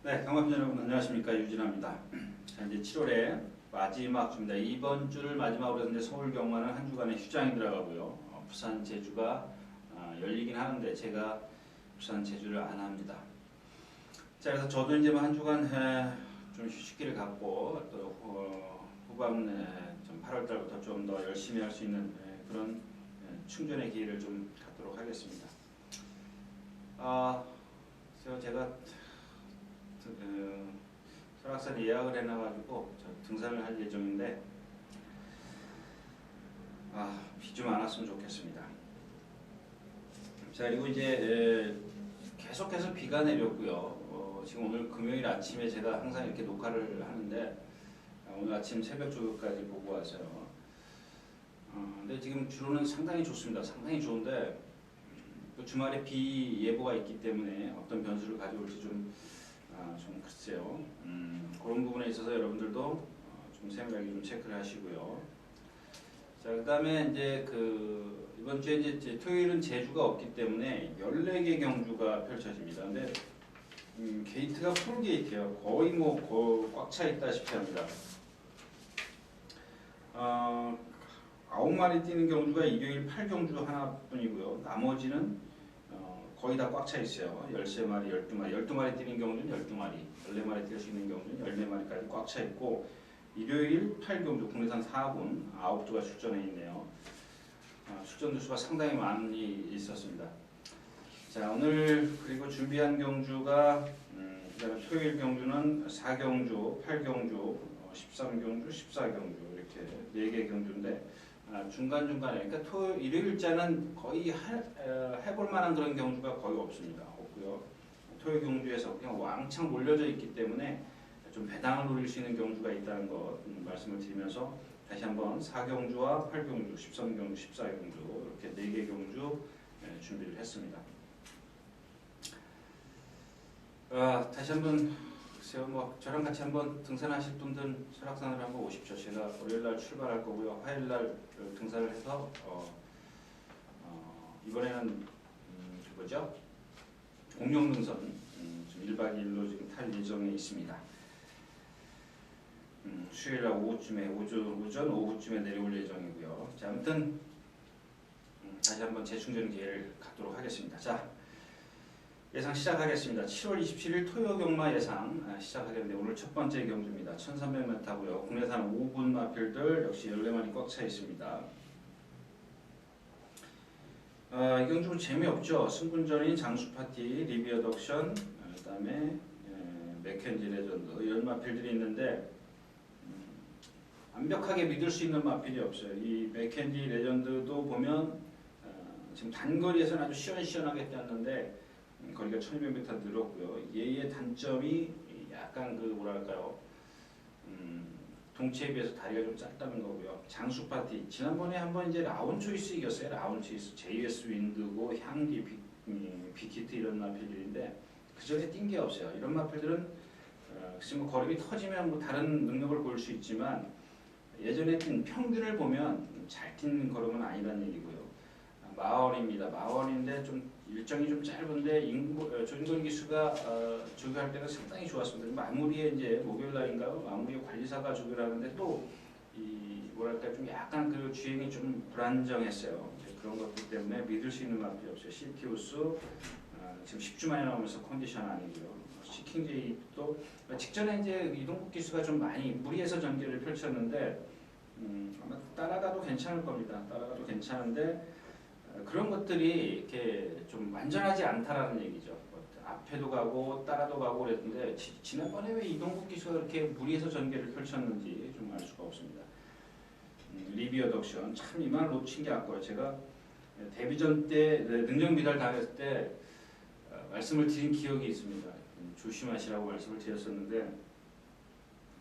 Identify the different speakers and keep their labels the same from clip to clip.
Speaker 1: 네, 경험자 여러분 안녕하십니까, 유진아입니다. 자, 이제 7월에 마지막 주입니다. 이번 주를 마지막으로 했는데 서울 경마는 한 주간의 휴장이 들어가고요. 부산 제주가 열리긴 하는데 제가 부산 제주를 안 합니다. 자, 그래서 저도 이제 한 주간 좀 휴식기를 갖고 또 후반에 좀 8월 달부터 좀 더 열심히 할 수 있는 그런 충전의 기회를 좀 갖도록 하겠습니다. 그래서 제가 설악산에 예약을 해놔가지고 등산을 할 예정인데 비 좀 안 왔으면 좋겠습니다. 자, 그리고 이제 계속해서 비가 내렸고요. 지금 오늘 금요일 아침에 제가 항상 이렇게 녹화를 하는데 오늘 아침 새벽 조교까지 보고 왔어요. 근데 지금 주로는 상당히 좋습니다. 상당히 좋은데 또 주말에 비 예보가 있기 때문에 어떤 변수를 가져올지 좀 글쎄요. 그런 부분에 있어서 여러분들도 좀 생각이 좀 체크를 하시고요. 자, 그다음에 이제 이번 주에 이제 토요일은 제주가 없기 때문에 14개 경주가 펼쳐집니다. 근데 게이트가 풀 게이트예요. 거의 꽉 차 있다시피 합니다. 9마리 뛰는 경주가 일요일 8경주 하나뿐이고요. 나머지는 거의 다 꽉 차 있어요. 13마리, 12마리, 12마리 뛰는 경주는 12마리, 14마리 뛸 수 있는 경주는 14마리까지 꽉 차 있고, 일요일 8경주 국내산 4군 9주가 출전해 있네요. 출전 수가 상당히 많이 있었습니다. 자, 오늘 그리고 준비한 경주가 그다음에 토요일 경주는 4경주, 8경주, 13경주, 14경주 이렇게 4개 경주인데 중간중간에 그러니까 일요일자는 거의 해볼 만한 그런 경주가 거의 없고요. 토요일 경주에서 그냥 왕창 몰려져 있기 때문에 좀 배당을 노릴 수 있는 경주가 있다는 것 말씀을 드리면서 다시 한번 4경주와 8경주, 13경주, 14경주 이렇게 4개 경주 준비를 했습니다. 다시 한번 글쎄요, 저랑 같이 한번 등산하실 분들 설악산으로 한번 오십시오. 제가 월요일날 출발할 거고요. 화요일날 등산을 해서 이번에는 뭐죠? 공룡능선 지금 1박 2일로 지금 탈 예정에 있습니다. 수요일날 오후쯤에 오전 오후쯤에 내려올 예정이고요. 자, 아무튼 다시 한번 재충전 기회를 갖도록 하겠습니다. 자, 예상 시작하겠습니다. 7월 27일 토요 경마 예상 시작하겠는데 오늘 첫 번째 경주입니다. 1300m고요. 국내산 5군 마필들 역시 14마리 꽉 차 있습니다. 이 경주는 재미없죠. 승분전인 장수파티, 리비어 덕션, 그 다음에 맥켄지 레전드 이런 마필들이 있는데 완벽하게 믿을 수 있는 마필이 없어요. 이 맥켄지 레전드도 보면 지금 단거리에서는 아주 시원시원하게 뛰었는데 거리가 1200m 늘었고요. 얘의 단점이 약간 뭐랄까요, 동체에 비해서 다리가 좀 짧다는 거고요. 장수파티 지난번에 한번 이제 라운 초이스 이겼어요. 라운 초이스, JS 윈드고 향기, 빅히트 이런 마필들인데 그 전에 뛴 게 없어요. 이런 마필들은 지금 걸음이 터지면 다른 능력을 보일 수 있지만 예전에 뛴 평균을 보면 잘 뛴 걸음은 아니라는 얘기고요. 마원입니다. 마원인데 좀 일정이 좀 짧은데 조인권 기수가 조교할 때가 상당히 좋았습니다. 마무리에 이제 목요일 날인가요? 마무리에 관리사가 조교를 하는데 또 뭐랄까 좀 약간 주행이 좀 불안정했어요. 그런 것들 때문에 믿을 수 있는 마필이 없어요. 시티우스 지금 10주 만에 나오면서 컨디션 아니고요. 시킹제이도 직전에 이제 이동국 기수가 좀 많이 무리해서 전개를 펼쳤는데 아마 따라가도 괜찮을 겁니다. 따라가도 괜찮은데 그런 것들이 이렇게 좀 완전하지 않다라는 얘기죠. 앞에도 가고 따라도 가고 그랬는데 지난번에 왜 이동국 기수가 그렇게 무리해서 전개를 펼쳤는지 좀 알 수가 없습니다. 리비어 덕션 참 이만 놓친 게 아까워요. 제가 데뷔전 때 능력 미달 당했을 때 말씀을 드린 기억이 있습니다. 조심하시라고 말씀을 드렸었는데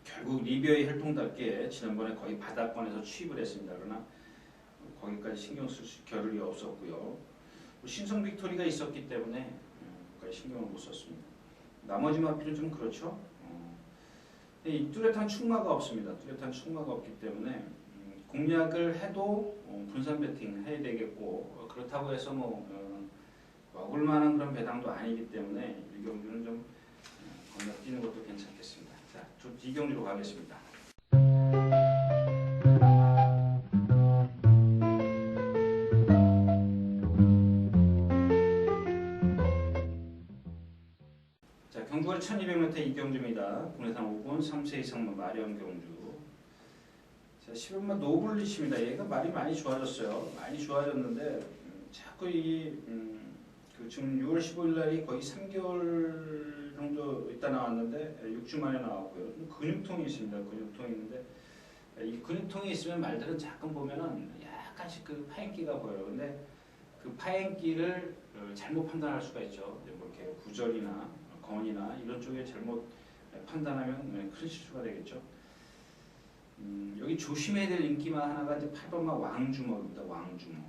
Speaker 1: 결국 리비어의 혈통답게 지난번에 거의 바닥권에서 취입을 했습니다. 그러나 거기까지 신경 쓸 겨를이 없었고요. 신성 빅토리가 있었기 때문에 거기까지 신경을 못 썼습니다. 나머지 마필은 좀 그렇죠. 이 뚜렷한 충마가 없습니다. 뚜렷한 충마가 없기 때문에 공략을 해도 분산 배팅 해야 되겠고 그렇다고 해서 먹을 만한 그런 배당도 아니기 때문에 이 경주는 좀 건너뛰는 이경주로 가겠습니다. 자, 경주거리 1200m 이경주입니다. 국내산 5번 3세 이상만 마련 경주. 자, 10번만 노블리치입니다. 얘가 말이 많이 좋아졌어요. 많이 좋아졌는데 자꾸 그 지금 6월 15일 날이 거의 3개월 정도 있다 나왔는데 6주 만에 나왔고요. 근육통이 있습니다. 근육통이 있는데 이 근육통이 있으면 말들은 잠깐 보면은 약간씩 그 파행기가 보여요. 근데 그 파행기를 잘못 판단할 수가 있죠. 뭐 이렇게 구절이나 건이나 이런 쪽에 잘못 판단하면 큰 실수가 되겠죠. 여기 조심해야 될 인기만 하나가 이제 8번만 왕주먹입니다. 왕주먹.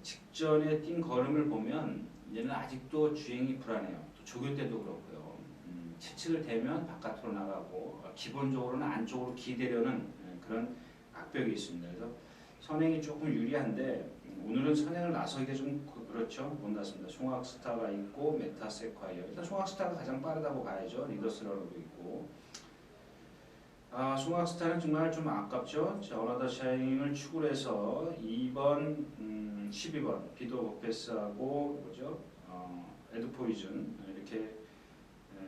Speaker 1: 직전에 뛴 걸음을 보면 얘는 아직도 주행이 불안해요. 또 조교 때도 그렇고요. 채찍을 대면 바깥으로 나가고 기본적으로는 안쪽으로 기대려는 그런 악벽이 있습니다. 그래서 선행이 조금 유리한데 오늘은 선행을 나서기가 좀 그렇죠. 못 났습니다. 송악스타가 있고 메타세콰이어. 일단 송악스타가 가장 빠르다고 봐야죠. 리더스러도 있고. 송악스타는 정말 좀 아깝죠. 자, 어나더 샤이닝을 추구를 해서 2번, 12번 비도 버페스하고 뭐죠? 에드포이즌 이렇게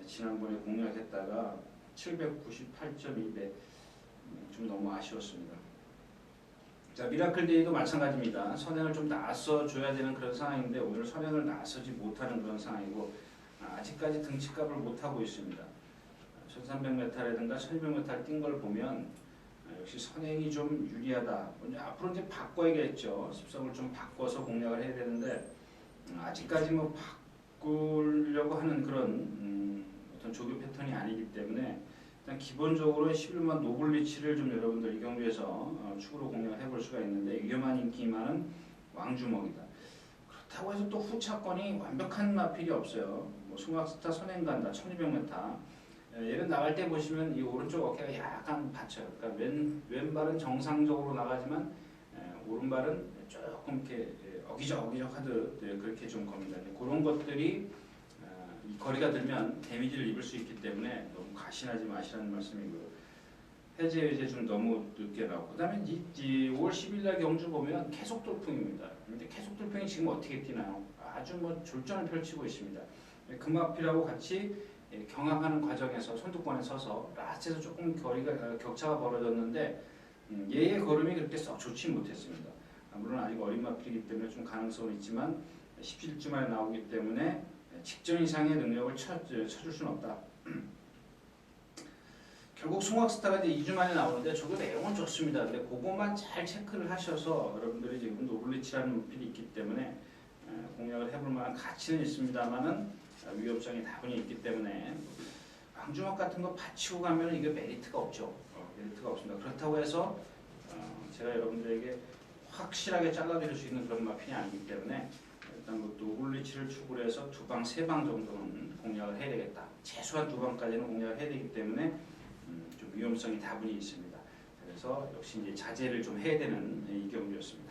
Speaker 1: 지난번에 공략했다가 798.2배 좀 너무 아쉬웠습니다. 자, 미라클데이도 마찬가지입니다. 선행을 좀 나서줘야 되는 그런 상황인데 오늘 선행을 나서지 못하는 그런 상황이고 아직까지 등치값을 못하고 있습니다. 1300m라든가 1200m 뛴 걸 보면 역시 선행이 좀 유리하다. 앞으로 이제 바꿔야겠죠. 습성을 좀 바꿔서 공략을 해야 되는데 아직까지 뭐 바꾸려고 하는 그런 어떤 조교 패턴이 아니기 때문에 일단 기본적으로 11번 노블리치를 좀 여러분들 이 경주에서 축으로 공략을 해볼 수가 있는데 위험한 인기만은 왕주먹이다. 그렇다고 해서 또 후차권이 완벽한 마필이 없어요. 뭐 송악스타 선행 간다 1200m. 얘는 나갈 때 보시면 이 오른쪽 어깨가 약간 받쳐요. 그러니까 왼발은 정상적으로 나가지만 오른발은 조금 이렇게 어기적 하듯 그렇게 좀 겁니다. 그런 것들이 이 거리가 들면 데미지를 입을 수 있기 때문에 너무 가신하지 마시라는 말씀이고요. 해제 좀 너무 늦게 나오고 그다음에 5월 10일 날 경주 보면 계속 돌풍입니다. 근데 계속 돌풍이 지금 어떻게 뛰나요? 아주 뭐 졸전을 펼치고 있습니다. 금마필하고 같이 경합하는 과정에서 선두권에 서서 라스트에서 조금 거리가 격차가 벌어졌는데 얘의 걸음이 그렇게 썩 좋지 못했습니다. 물론 아직 어린 마필이기 때문에 좀 가능성은 있지만 17주 만에 나오기 때문에 직전 이상의 능력을 쳐줄 수는 없다. 결국 송악스타가 이제 2주 만에 나오는데 저도 내용은 좋습니다. 근데 그것만 잘 체크를 하셔서 여러분들이 지금 노블리치라는 마필이 있기 때문에 공략을 해볼 만한 가치는 있습니다만은 위협성이 다분히 있기 때문에 왕주먹 같은 거 받치고 가면 이게 메리트가 없죠. 메리트가 없습니다. 그렇다고 해서 제가 여러분들에게 확실하게 잘라드릴 수 있는 그런 마핀이 아니기 때문에 일단 뭐 노블리치를 추구를 해서 2방, 3방 정도는 공략을 해야 되겠다. 최소한 2방까지는 공략을 해야 되기 때문에 좀 위험성이 다분히 있습니다. 그래서 역시 이제 자제를 좀 해야 되는 이 경주였습니다.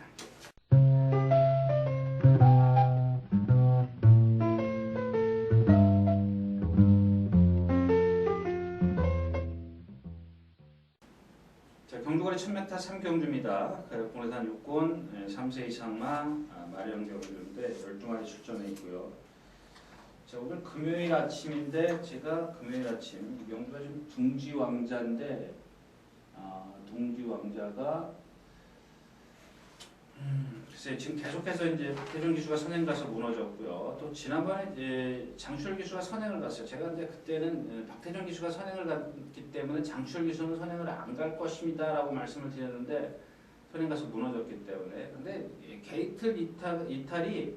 Speaker 1: 경주거리 1000m 3경주입니다. 국내산 6권 3세 이상만 마련 경주인데 12마리 출전해 있고요. 자, 오늘 금요일 아침인데 제가 금요일 아침 이 경주가 지금 둥지왕자인데 둥지왕자가 글쎄 지금 계속해서 이제 박태준 기수가 선행 가서 무너졌고요. 또 지난번에 이제 장추열 기수가 선행을 갔어요. 제가 근데 그때는 박태준 기수가 선행을 갔기 때문에 장추열 기수는 선행을 안 갈 것입니다라고 말씀을 드렸는데 선행 가서 무너졌기 때문에. 근데 게이트 이탈이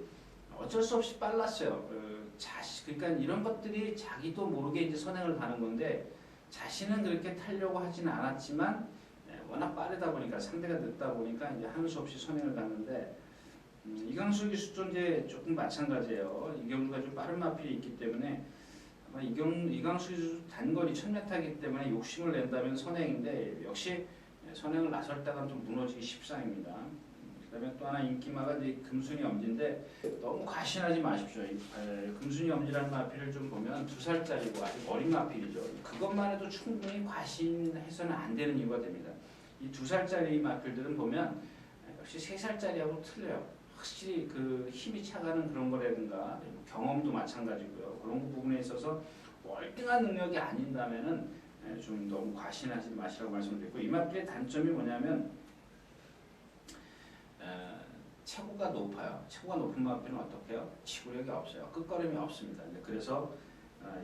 Speaker 1: 어쩔 수 없이 빨랐어요. 그러니까 이런 것들이 자기도 모르게 이제 선행을 가는 건데 자신은 그렇게 타려고 하지는 않았지만 워낙 빠르다 보니까 상대가 늦다 보니까 이제 하는 수 없이 선행을 갔는데 이강수 기수도 이제 조금 마찬가지예요. 이경주가 좀 빠른 마필이 있기 때문에 아마 이강수 기수 단거리 1000m이기 때문에 욕심을 낸다면 선행인데 역시 선행을 나설 때가 좀 무너지기 십상입니다. 그다음에 또 하나 인기마가 이제 금순이 엄지인데 너무 과신하지 마십시오. 금순이 엄지라는 마필을 좀 보면 2살짜리고 아직 어린 마필이죠. 그것만 해도 충분히 과신해서는 안 되는 이유가 됩니다. 이 2살짜리 마필들은 보면 역시 3살짜리하고 틀려요. 확실히 그 힘이 차가는 그런 거라든가 경험도 마찬가지고요. 그런 부분에 있어서 월등한 능력이 아닌다면은 좀 너무 과신하지 마시라고 말씀드렸고, 이 마필의 단점이 뭐냐면 체구가 높아요. 체구가 높은 마필은 어떻게 해요? 지구력이 없어요. 끝걸음이 없습니다. 그래서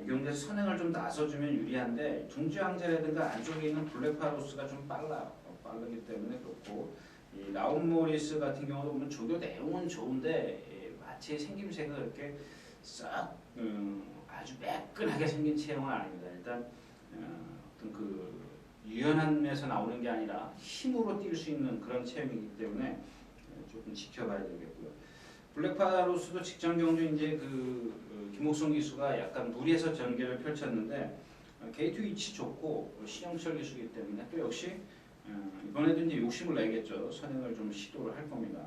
Speaker 1: 이 경기에서 선행을 좀 나서주면 유리한데 둥지왕자라든가 안쪽에 있는 블랙파로스가 좀 빠르기 때문에 그렇고, 이 라운모리스 같은 경우도 보면 조교 내용은 좋은데 마치 생김새가 그렇게 싹 아주 매끈하게 생긴 체형은 아닙니다. 일단 어떤 그 유연함에서 나오는 게 아니라 힘으로 뛸 수 있는 그런 체형이기 때문에 조금 지켜봐야 되겠고요. 블랙파로스도 직전 경주 이제 김옥성 기수가 약간 무리해서 전개를 펼쳤는데 게이트 위치 좋고 신영철 기수이기 때문에 또 역시 이번에도 이제 욕심을 내겠죠. 선행을 좀 시도를 할 겁니다.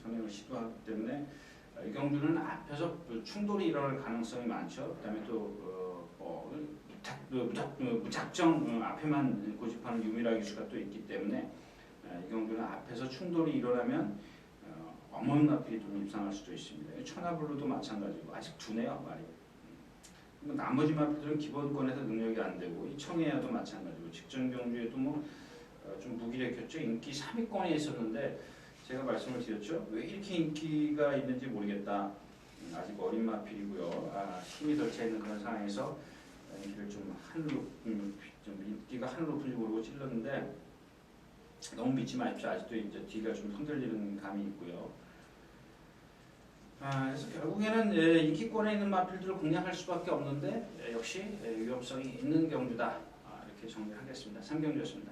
Speaker 1: 선행을 시도하기 때문에 이 경주는 앞에서 충돌이 일어날 가능성이 많죠. 그다음에 또 무작정 앞에만 고집하는 유미라 기수가 또 있기 때문에 이 경주는 앞에서 충돌이 일어나면 어머니 마필이 좀 입상할 수도 있습니다. 천하블루도 마찬가지고 아직 두네요 말이. 나머지 마필들은 기본권에서 능력이 안 되고 이 청해야도 마찬가지고 직전 경주에도 뭐 좀 무기력했죠. 인기 3위권에 있었는데 제가 말씀을 드렸죠. 왜 이렇게 인기가 있는지 모르겠다. 아직 어린 마필이고요. 힘이 덜 차 있는 그런 상황에서 인기를 좀 인기가 하늘 높은지 모르고 찔렀는데 너무 믿지 마십시오. 아직도 이제 뒤가 좀 흔들리는 감이 있고요. 그래서 결국에는 인기권에 있는 마필들을 공략할 수밖에 없는데 역시 위험성이 있는 경주다. 이렇게 정리하겠습니다. 3경주였습니다.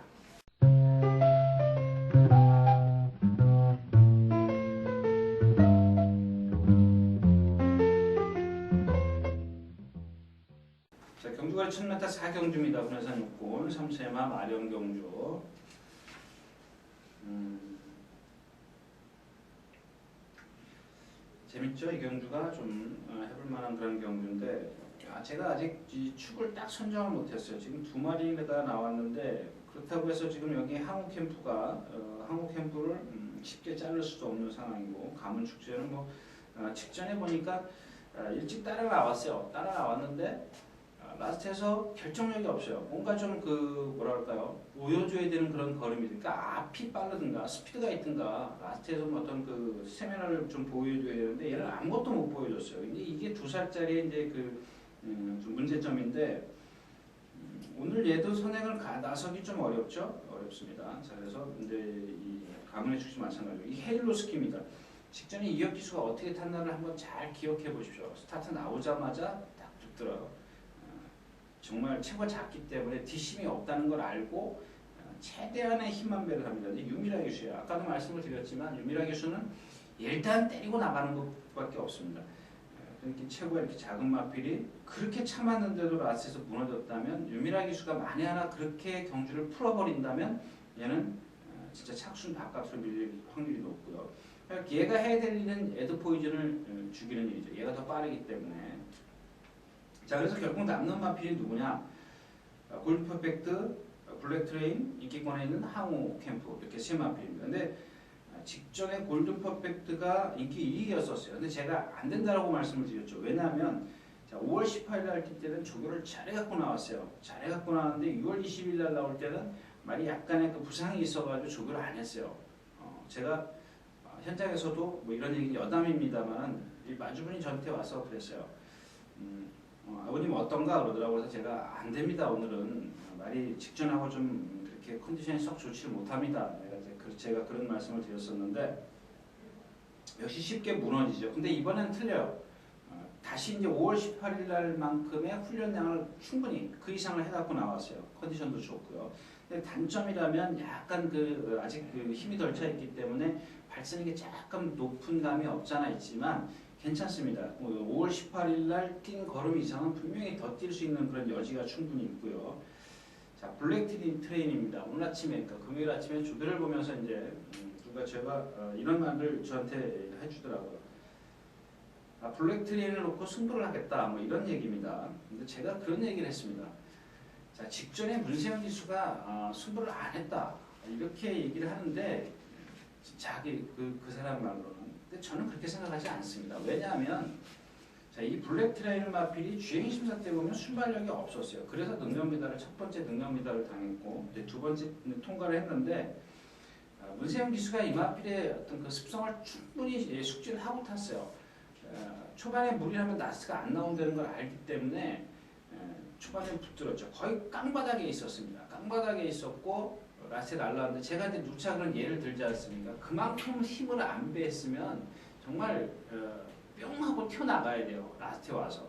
Speaker 1: 자, 경주거리 1000m 4경주입니다. 군해산 6군 3세마 마령경주. 재밌죠? 이 경주가 좀 해볼 만한 그런 경주인데 제가 아직 이 축을 딱 선정을 못했어요. 지금 2마리가 나왔는데 그렇다고 해서 지금 여기 항우 캠프가 항우 캠프를 쉽게 자를 수도 없는 상황이고, 가문축제는 뭐 직전에 보니까 일찍 따라 나왔어요. 따라 나왔는데 라스트에서 결정력이 없어요. 뭔가 좀 뭐랄까요, 보여줘야 되는 그런 걸음이니까 앞이 빠르든가 스피드가 있든가 라스트에서 어떤 스태미나를 좀 보여줘야 되는데 얘는 아무것도 못 보여줬어요. 근데 이게 2살짜리 이제 좀 문제점인데 오늘 얘도 선행을 나서기 좀 어렵습니다. 자, 그래서 이제 이 가문의 축제 마찬가지고 이 헤일로 스키입니다. 직전에 이혁 기수가 어떻게 탔나를 한번 잘 기억해 보십시오. 스타트 나오자마자 딱 붙더라고요. 정말 체구가 작기 때문에 뒷심이 없다는 걸 알고 최대한의 힘만 배를 합니다. 유미라 기수예요. 아까도 말씀을 드렸지만 유미라 기수는 일단 때리고 나가는 것밖에 없습니다. 이렇게 체구가 이렇게 작은 마필이 그렇게 참았는데도 라스에서 무너졌다면, 유미라 기수가 만에 하나 그렇게 경주를 풀어버린다면 얘는 진짜 착순 바깥으로 밀릴 확률이 높고요. 그러니까 얘가 해야 될 일은 에드 포이즌을 죽이는 일이죠. 얘가 더 빠르기 때문에. 자, 그래서 결국 남는 마필이 누구냐? 골드 퍼펙트, 블랙 트레인, 인기권에 있는 항우 캠프, 이렇게 3마필입니다. 근데 직전에 골든 퍼펙트가 인기 2위였었어요. 근데 제가 안 된다라고 말씀을 드렸죠. 왜냐하면 5월 18일 날 뛸 때는 조교를 잘해갖고 나왔어요. 잘해갖고 나왔는데 6월 20일 날 나올 때는 말이 약간의 부상이 있어가지고 조교를 안 했어요. 제가 현장에서도 뭐 이런 얘기 여담입니다만 이 마주분이 저한테 와서 그랬어요. 아버님 어떤가 그러더라고요. 그래서 제가 안 됩니다. 오늘은 말이 직전하고 좀 그렇게 컨디션이 썩 좋지 못합니다. 제가 그런 말씀을 드렸었는데 역시 쉽게 무너지죠. 근데 이번엔 틀려요. 다시 이제 5월 18일 날만큼의 훈련량을 충분히 그 이상을 해갖고 나왔어요. 컨디션도 좋고요. 근데 단점이라면 약간 아직 힘이 덜 차 있기 때문에 발선이 약간 높은 감이 없잖아 있지만 괜찮습니다. 5월 18일 날 뛴 걸음 이상은 분명히 더 뛸 수 있는 그런 여지가 충분히 있고요. 자, 블랙 트레인입니다. 오늘 아침에, 그러니까 금요일 아침에 조별을 보면서 이제 누가 제가 이런 말을 저한테 해주더라고요. 블랙 트레인을 놓고 승부를 하겠다 뭐 이런 얘기입니다. 근데 제가 그런 얘기를 했습니다. 자, 직전에 문세영 기수가 승부를 안 했다 이렇게 얘기를 하는데 자기 그 사람 말로는. 근데 저는 그렇게 생각하지 않습니다. 왜냐하면 자, 이 블랙 트레인 마필이 주행 심사 때 보면 순발력이 없었어요. 그래서 능력미달을 첫 번째 능력미달을 당했고 이제 두 번째 통과를 했는데 문세영 기수가 이 마필의 어떤 그 습성을 충분히 숙지하고 탔어요. 초반에 무리하면 나스가 안 나온다는 걸 알기 때문에 초반에 붙들었죠. 거의 깡바닥에 있었습니다. 깡바닥에 있었고 라스에 날라왔는데 제가 이제 누차 그런 예를 들지 않습니까? 그만큼 힘을 안 배했으면 정말 뿅 하고 튀어나가야 돼요. 라스트에 와서.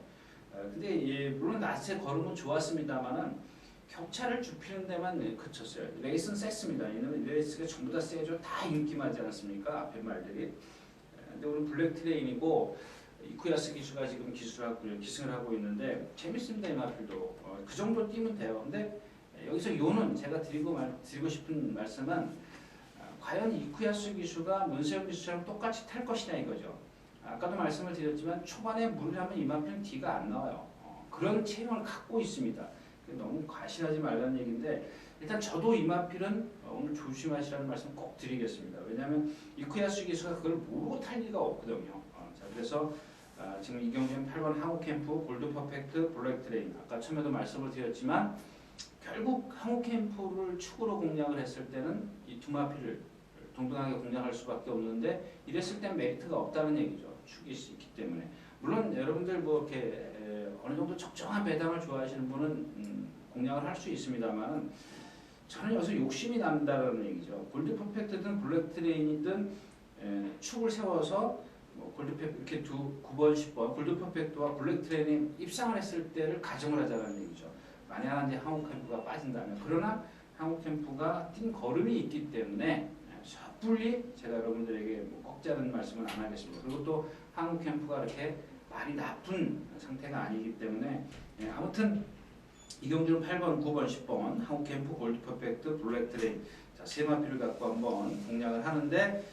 Speaker 1: 근데 물론 라스트에 걸음은 좋았습니다만은 격차를 좁히는 데만 그쳤어요. 레이스는 셌습니다. 이는 레이스가 전부 다 세죠. 다 인기마지 않습니까? 앞에 말들이. 근데 오늘 블랙 트레인이고 이쿠야스 기수가 지금 기승을 하고 있는데 재밌습니다. 이 마필도 그 정도 뛰면 돼요. 근데 여기서 요는 제가 드리고 싶은 말씀은 과연 이쿠야스 기수가 문세영 기수처럼 똑같이 탈 것이냐 이거죠. 아까도 말씀을 드렸지만 초반에 무리하면 이 마필은 뒤가 안 나와요. 그런 체형을 갖고 있습니다. 너무 과실하지 말라는 얘기인데 일단 저도 이 마필은 오늘 조심하시라는 말씀 꼭 드리겠습니다. 왜냐하면 이쿠야스 기수가 그걸 모르고 탈 리가 없거든요. 자, 그래서 지금 이 경기는 8번 항우캠프, 골드 퍼펙트, 블랙 트레인. 아까 처음에도 말씀을 드렸지만 결국 항우캠프를 축으로 공략을 했을 때는 이 두 마필을 동등하게 공략할 수밖에 없는데 이랬을 땐 메리트가 없다는 얘기죠. 축이 있기 때문에. 물론 여러분들 뭐 이렇게 어느 정도 적정한 배당을 좋아하시는 분은 공략을 할 수 있습니다만 저는 여기서 욕심이 난다는 얘기죠. 골드 퍼펙트든 블랙 트레인이든 축을 세워서 뭐 골드 퍼펙트 이렇게 9번, 10번 골드 퍼펙트와 블랙 트레인이 입상을 했을 때를 가정을 하자는 얘기죠. 만약 이제 항우캠프가 빠진다면. 그러나 항우캠프가 뛴 걸음이 있기 때문에 섣불리 제가 여러분들에게 뭐 꺾자는 말씀은 안 하겠습니다. 그리고 또 항우캠프가 이렇게 많이 나쁜 상태가 아니기 때문에 아무튼 이 경기는 8번, 9번, 10번 항우캠프, 골드 퍼펙트, 블랙 트레인 자, 세 마필을 갖고 한번 공략을 하는데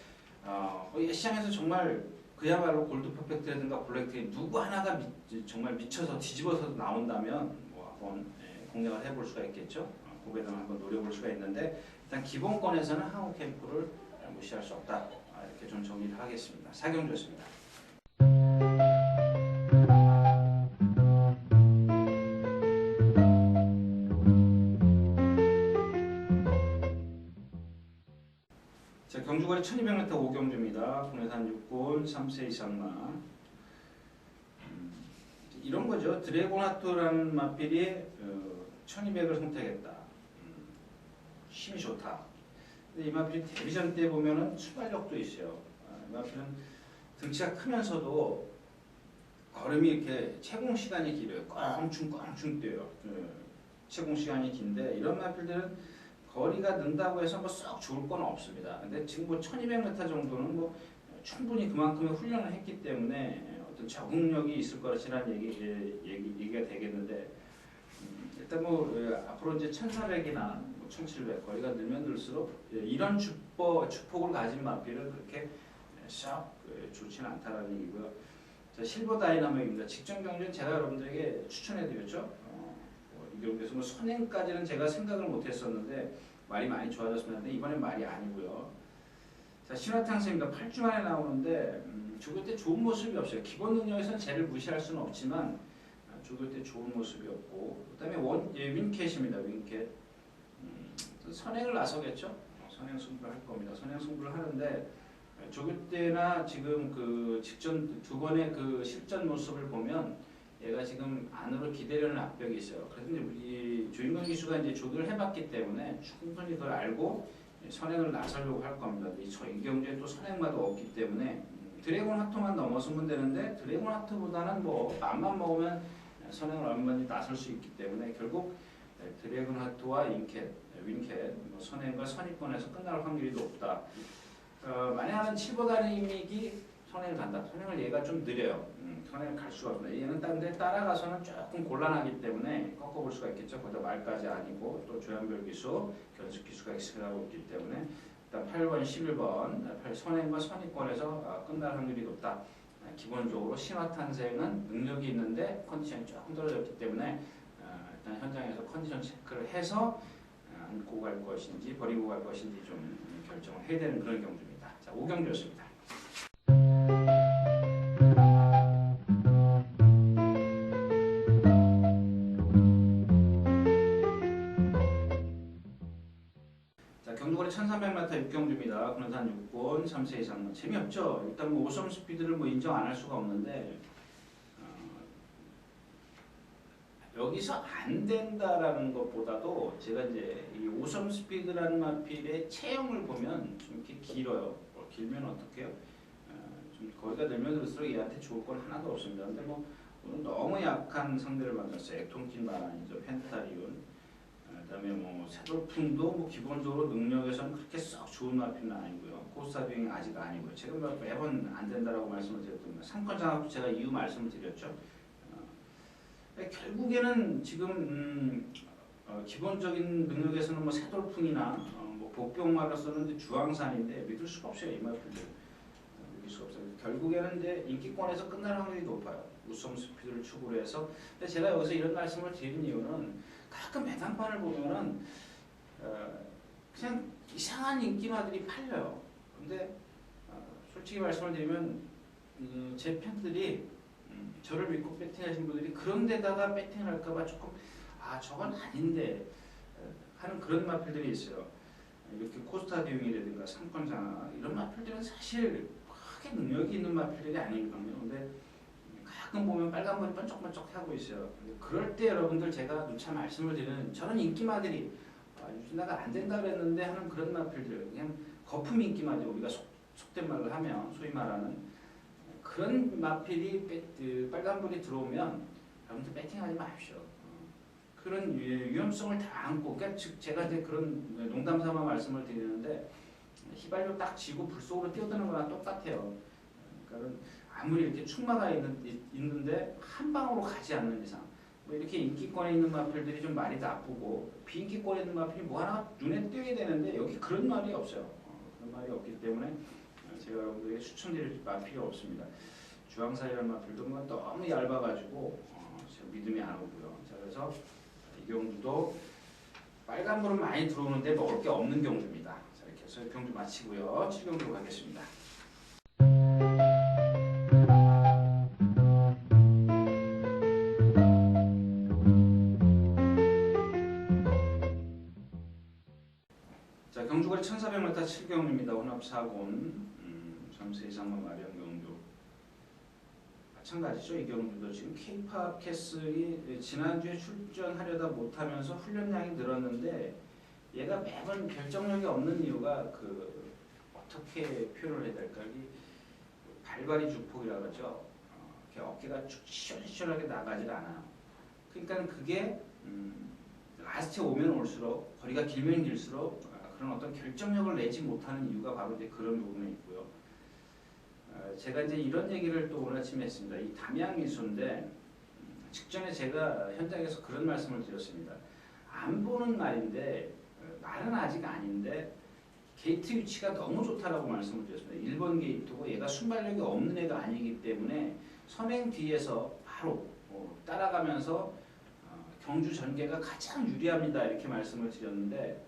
Speaker 1: 시장에서 정말 그야말로 골드 퍼펙트라든가 블랙 트레인 누구 하나가 정말 미쳐서 뒤집어서 나온다면 뭐 한번 공략을 해볼 수가 있겠죠. 그 배당 한번 노려볼 수가 있는데 일단 기본권에서는 항우캠프를 무시할 수 없다. 이렇게 좀 정리를 하겠습니다. 사경주였습니다. 자, 경주거리 1200m 5경주입니다. 국내산 6군 3세 이상마. 이런 거죠. 드래곤하트라는 마필이 1200을 선택했다. 힘이 좋다. 근데 이 마필이 데뷔전 때 보면은 순발력도 있어요. 이 마필은 등치가 크면서도 걸음이 이렇게 채공 시간이 길어요. 껑충 뛰어요. 채공 시간이 긴데 이런 마필들은 거리가 는다고 해서 뭐 썩 좋을 건 없습니다. 근데 지금 뭐 1200m 정도는 뭐 충분히 그만큼의 훈련을 했기 때문에 어떤 적응력이 있을 것이라는 얘기가 되겠는데 일단 뭐 앞으로 이제 1400이나 1700 거리가 늘면 늘수록 이런 주폭을 가진 마필은 그렇게 썩 좋지는 않다라는 얘기고요. 자, 실버 다이나믹입니다. 직전 경주는 제가 여러분들에게 추천해드렸죠. 이 경주에서 뭐 선행까지는 제가 생각을 못했었는데 말이 많이 좋아졌습니다. 근데 이번엔 말이 아니고요. 자, 신화탕생입니다. 8주 만에 나오는데 죽을 때 좋은 모습이 없어요. 기본 능력에서는 쟤를 무시할 수는 없지만 죽을 때 좋은 모습이 없고 그다음에 윈캣입니다. 윈캣. 선행을 나서겠죠. 선행 승부를 할 겁니다. 선행 승부를 하는데 죽을 때나 지금 그 직전 두 번의 그 실전 모습을 보면 얘가 지금 안으로 기대려는 압력이 있어요. 그래서 이제 우리 조인권 기수가 이제 조교를 해봤기 때문에 충분히 그걸 알고 선행을 나서려고 할 겁니다. 이 경주에 또 선행마도 없기 때문에 드래곤 하트만 넘어서면 되는데 드래곤 하트보다는 뭐 맘만 먹으면 선행을 얼마든지 나설 수 있기 때문에 결국 드래곤 하트와 윈캣 뭐 선행과 선입권에서 끝날 확률이 높다. 만약에 7보다림이 선행을 간다. 선행을 얘가 좀 느려요. 선행을 갈 수가 없습니다. 얘는 딴데 따라가서는 조금 곤란하기 때문에 꺾어볼 수가 있겠죠. 거기다 말까지 아니고 또 조현별 기수, 견습 기수가 익숙하고 있기 때문에 일단 8번, 11번 선행과 선의권에서 끝날 확률이 높다. 기본적으로 신화 탄생은 능력이 있는데 컨디션이 조금 떨어졌기 때문에 일단 현장에서 컨디션 체크를 해서 안고 갈 것인지 버리고 갈 것인지 좀 결정을 해야 되는 그런 경주입니다. 자, 5경주였습니다. 자, 경주거리 1300m 6경주입니다. 군산 6권 3세 이상 재미없죠. 일단 뭐 5점 스피드를 뭐 인정 안 할 수가 없는데 여기서 안 된다라는 것보다도 제가 이제 이 5점 스피드라는 마필의 체형을 보면 좀 이렇게 길어요. 길면 어떡해요? 좀 거리가 늘면 들수록 얘한테 좋을 건 하나도 없습니다. 근데 뭐 오늘 너무 약한 상대를 만났어요. 액톤킨 바란이죠. 펜타리온. 그다음에 뭐 세돌풍도 뭐 기본적으로 능력에서는 그렇게 썩 좋은 마필은 아니고요. 코스타 듀잉 아직 아니고요. 제가 매번 안 된다라고 말씀을 드렸던 3권 장학도 제가 이유 말씀을 드렸죠. 결국에는 지금 기본적인 능력에서는 뭐 세돌풍이나 뭐 복병마로서는 주황산인데 믿을 수가 없어요. 이 마필들 믿을 수가 없어요. 결국에는 이제 인기권에서 끝날 확률이 높아요. 우성 스피드를 추구를 해서. 근데 제가 여기서 이런 말씀을 드리는 이유는 가끔 배당판을 보면은 그냥 이상한 인기마들이 팔려요. 근데 솔직히 말씀을 드리면 제 팬들이 저를 믿고 배팅하신 분들이 그런 데다가 배팅을 할까봐 조금 저건 아닌데 하는 그런 마필들이 있어요. 이렇게 코스타 듀잉이라든가 삼권장악 이런 마필들은 사실 크게 능력이 있는 마필들이 아니거든요. 근데 가끔 보면 빨간머리 번쩍번쩍 하고 있어요. 그럴 때 여러분들 제가 누차 말씀을 드리는 저런 인기마들이 유진아가 안 된다 그랬는데 하는 그런 마필들 그냥 거품 인기마들 우리가 속된 말로 하면 소위 말하는 그런 마필이 빨간불이 들어오면 여러분들 배팅하지 마십시오. 그런 위험성을 다 안고, 그러니까 즉 제가 이제 그런 농담삼아 말씀을 드리는데 휘발유 딱 쥐고 불 속으로 뛰어드는 거랑 똑같아요. 그러니까 아무리 이렇게 충마가 있는데 한 방으로 가지 않는 이상, 뭐 이렇게 인기권에 있는 마필들이 좀 말이 나쁘고 비인기권에 있는 마필이 뭐 하나 눈에 띄어야 되는데 여기 그런 말이 없어요. 그런 말이 없기 때문에. 제가 여러분들에게 추천드릴 마필이 없습니다. 주황사이라는 마필도 너무 얇아가지고 제가 믿음이 안 오고요. 자, 그래서 이 경주도 빨간불은 많이 들어오는데 먹을 게 없는 경주입니다. 자, 이렇게 해서 경주 마치고요. 7경주로 가겠습니다. 자, 경주거리 1400m 7경주입니다. 혼합 4군 3세 이상만 마련 경주 마찬가지죠. 이 경주도 지금 K-팝 캐슬이 지난주에 출전하려다 못하면서 훈련량이 늘었는데 얘가 매번 결정력이 없는 이유가 어떻게 표현을 해야 될까? 이 발발이 주폭이라고 하죠. 어깨가 쭉 시원시원하게 나가질 않아요. 그러니까 그게 라스트에 오면 올수록 거리가 길면 길수록 그런 어떤 결정력을 내지 못하는 이유가 바로 이제 그런 부분에 있고요. 제가 이제 이런 얘기를 또 오늘 아침에 했습니다. 이 담양미소인데 직전에 제가 현장에서 그런 말씀을 드렸습니다. 안 보는 말인데 말은 아직 아닌데 게이트 위치가 너무 좋다라고 말씀을 드렸습니다. 1번 게이트고 얘가 순발력이 없는 애가 아니기 때문에 선행 뒤에서 바로 따라가면서 경주 전개가 가장 유리합니다. 이렇게 말씀을 드렸는데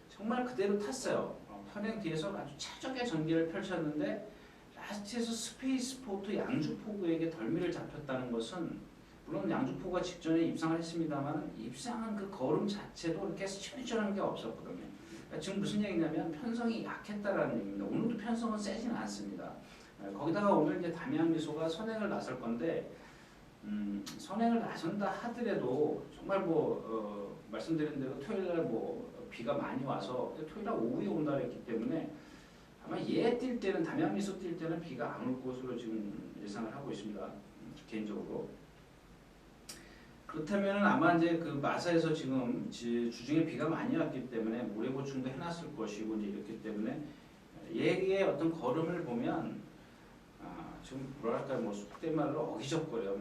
Speaker 1: 정말 그대로 탔어요. 선행 뒤에서 아주 최적의 전개를 펼쳤는데 라스트에서 스페이스포트 양주포구에게 덜미를 잡혔다는 것은 물론 양주포구가 직전에 입상을 했습니다만 입상한 그 걸음 자체도 이렇게 시원시원한 게 없었거든요. 그러니까 지금 무슨 얘기냐면 편성이 약했다라는 얘기입니다. 오늘도 편성은 세지는 않습니다. 거기다가 오늘 이제 담양미소가 선행을 나설 건데 선행을 나선다 하더라도 정말 말씀드린 대로 토요일날 비가 많이 와서 토요일날 오후에 온다 했기 때문에 아마 얘 뛸 때는 담양미소 뛸 때는 비가 안 올 것으로 지금 예상을 하고 있습니다. 개인적으로. 그렇다면 아마 이제 그 마사에서 지금 주중에 비가 많이 왔기 때문에 모래 보충도 해놨을 것이고 이제 이렇기 때문에 얘의 어떤 걸음을 보면 지금 뭐랄까 속된 말로 어기적거려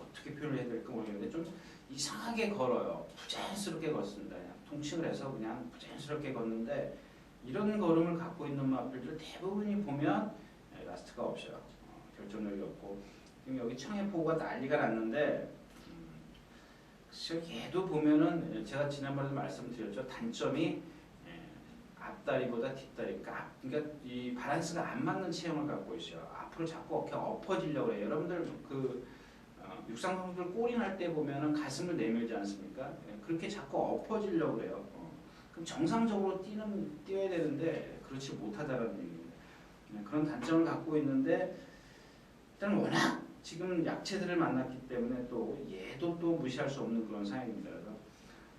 Speaker 1: 어떻게 표현을 해야 될까 모르겠는데 좀 이상하게 걸어요. 부자연스럽게 걷습니다. 그냥 통칭을 해서 그냥 부자연스럽게 걷는데 이런 걸음을 갖고 있는 마필들 대부분이 보면 라스트가 없어요. 결정력이 없고 지금 여기 청해포구가 난리가 났는데 얘도 보면은 제가 지난번에 말씀드렸죠. 단점이 앞다리보다 뒷다리 그러니까 이 바란스가 안 맞는 체형을 갖고 있어요. 앞으로 자꾸 이렇게 엎어지려고 해요. 여러분들 그 육상 선수들 골인 할 때 보면은 가슴을 내밀지 않습니까? 그렇게 자꾸 엎어지려고 해요. 그럼 정상적으로 뛰어야 되는데 그렇지 못하다는 얘기입니다. 그런 단점을 갖고 있는데 일단 워낙 지금 약체들을 만났기 때문에 또 얘도 또 무시할 수 없는 그런 상황입니다. 그래서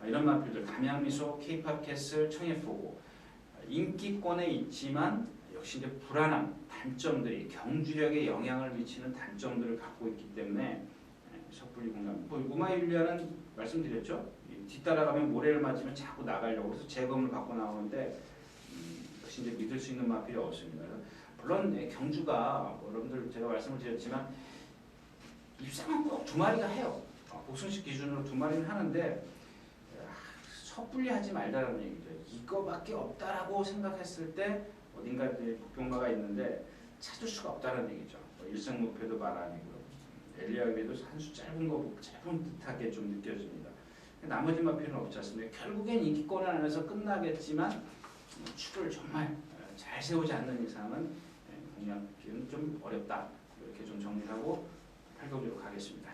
Speaker 1: 이런 마필들 담양미소, 케이팝 캐슬, 청해포구 인기권에 있지만 역시 이제 불안한 단점들이 경주력에 영향을 미치는 단점들을 갖고 있기 때문에 섣불리 공략. 우마율리아는 말씀드렸죠. 뒤따라가면 모래를 맞으면 자꾸 나가려고 해서 재검을 받고 나오는데 역시 이제 믿을 수 있는 마필이 없습니다. 물론 경주가 여러분들 제가 말씀을 드렸지만 입상은 꼭 두 마리가 해요. 복순식 기준으로 두 마리는 하는데 섣불리 하지 말자는 얘기죠. 이거밖에 없다라고 생각했을 때 어딘가 복병가가 있는데 찾을 수가 없다는 얘기죠. 일상 목표도 말 아니고요. 엘리아베도 한 수 짧은 거 짧은 듯하게 좀 느껴집니다. 나머지 마필은 없지 않습니까? 결국엔 인기권 안에서 끝나겠지만 추를 정말 잘 세우지 않는 이상은 공략기는 좀 어렵다. 이렇게 좀 정리하고 팔경주로 가겠습니다.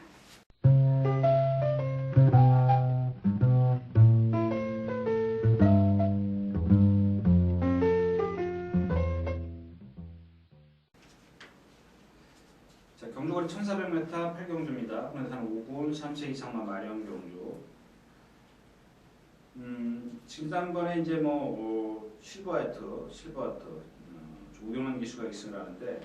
Speaker 1: 자, 경주거리 1400m 8경주입니다. 그래서 5군 3세 이상만 마련 경주. 지난번에 이제 실버하트 우경환 기수가 있으라 하는데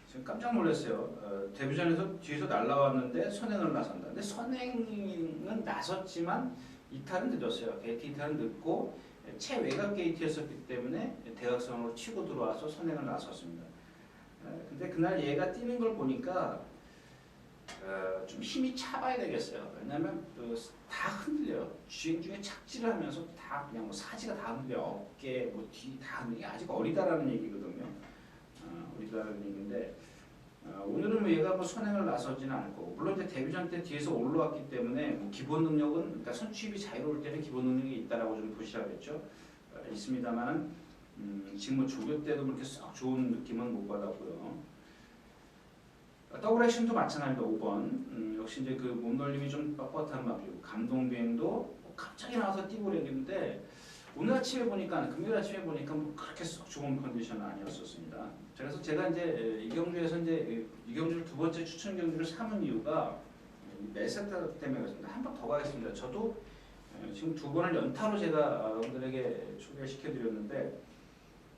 Speaker 1: 지금 깜짝 놀랐어요. 데뷔전에서 뒤에서 날라왔는데 선행을 나선다. 근데 선행은 나섰지만 이탈은 늦었어요. 게이트 이탈은 늦고 최외곽 게이트였었기 때문에 대각선으로 치고 들어와서 선행을 나섰습니다. 근데 그날 얘가 뛰는 걸 보니까 좀 힘이 차봐야 되겠어요. 왜냐하면 다 흔들려요. 주행 중에 착지를 하면서 다 그냥 사지가 다 흔들려. 어깨, 뒤 다 흔들려. 아직 어리다라는 얘기거든요. 어리다라는 얘기인데 오늘은 얘가 선행을 나서지는 않을 거고 물론 이제 데뷔전 때 뒤에서 올라왔기 때문에 기본 능력은 그러니까 선취입이 자유로울 때는 기본 능력이 있다라고 좀 보시라겠죠. 있습니다만 지금 조교 때도 그렇게 썩 좋은 느낌은 못 받았고요. 더블 액션도 마찬가지입니다. 5번 역시 이제 그 몸놀림이 좀 뻣뻣한 마필이고 감동비행도 갑자기 나와서 뛰고 그랬는데 오늘 아침에 보니까 금요일 아침에 보니까 그렇게 썩 좋은 컨디션은 아니었었습니다. 그래서 제가 이제 이 경주에서 이제 이 경주를 두 번째 추천 경주를 삼은 이유가 메세타 때문에 그렇습니다. 한 번 더 가겠습니다. 저도 지금 두 번을 연타로 제가 여러분들에게 소개시켜드렸는데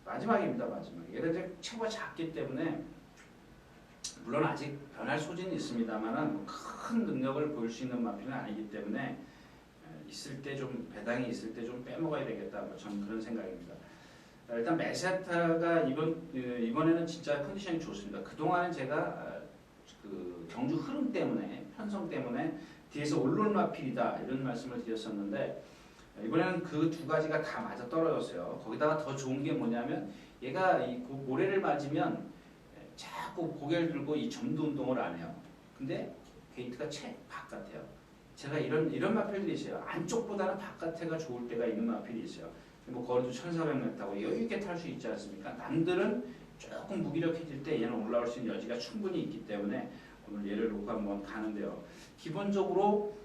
Speaker 1: 마지막입니다. 마지막. 얘가 이제 체구가 작기 때문에 물론 아직 변할 소지는 있습니다만 큰 능력을 보일 수 있는 마필은 아니기 때문에 있을 때 좀 배당이 있을 때 좀 빼먹어야 되겠다. 저는 그런 생각입니다. 일단 메세타가 이번에는 진짜 컨디션이 좋습니다. 그동안은 제가 그 경주 흐름 때문에 편성 때문에 뒤에서 올롤 마필이다 이런 말씀을 드렸었는데 이번에는 그 두 가지가 다 맞아 떨어졌어요. 거기다가 더 좋은 게 뭐냐면 얘가 이 모래를 맞으면 자꾸 고개를 들고 이 점도 운동을 안 해요. 근데 게이트가 채 바깥에요. 제가 이런 마필들이 있어요. 안쪽보다는 바깥에가 좋을 때가 있는 마필이 있어요. 거리도 1400m고 여유 있게 탈 수 있지 않습니까? 남들은 조금 무기력해질 때 얘는 올라올 수 있는 여지가 충분히 있기 때문에 오늘 얘를 놓고 한번 가는데요. 기본적으로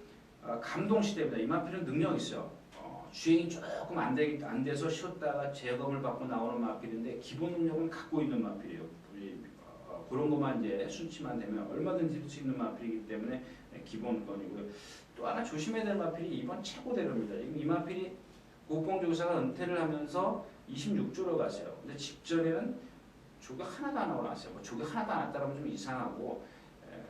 Speaker 1: 감동시대입니다. 이 마필은 능력이 있어요. 주행이 조금 안 돼서 쉬었다가 재검을 받고 나오는 마필인데 기본 능력은 갖고 있는 마필이에요. 그런 것만 이제 순치만 되면 얼마든지 할 수 있는 마필이기 때문에 기본권이고요. 또 하나 조심해야 될 마필이 이번 최고대로입니다. 이 마필이 고봉조사가 은퇴를 하면서 26조로 갔어요. 근데 직전에는 조교 하나도 안 하고 나왔어요. 조교 하나도 안 왔다라면 좀 이상하고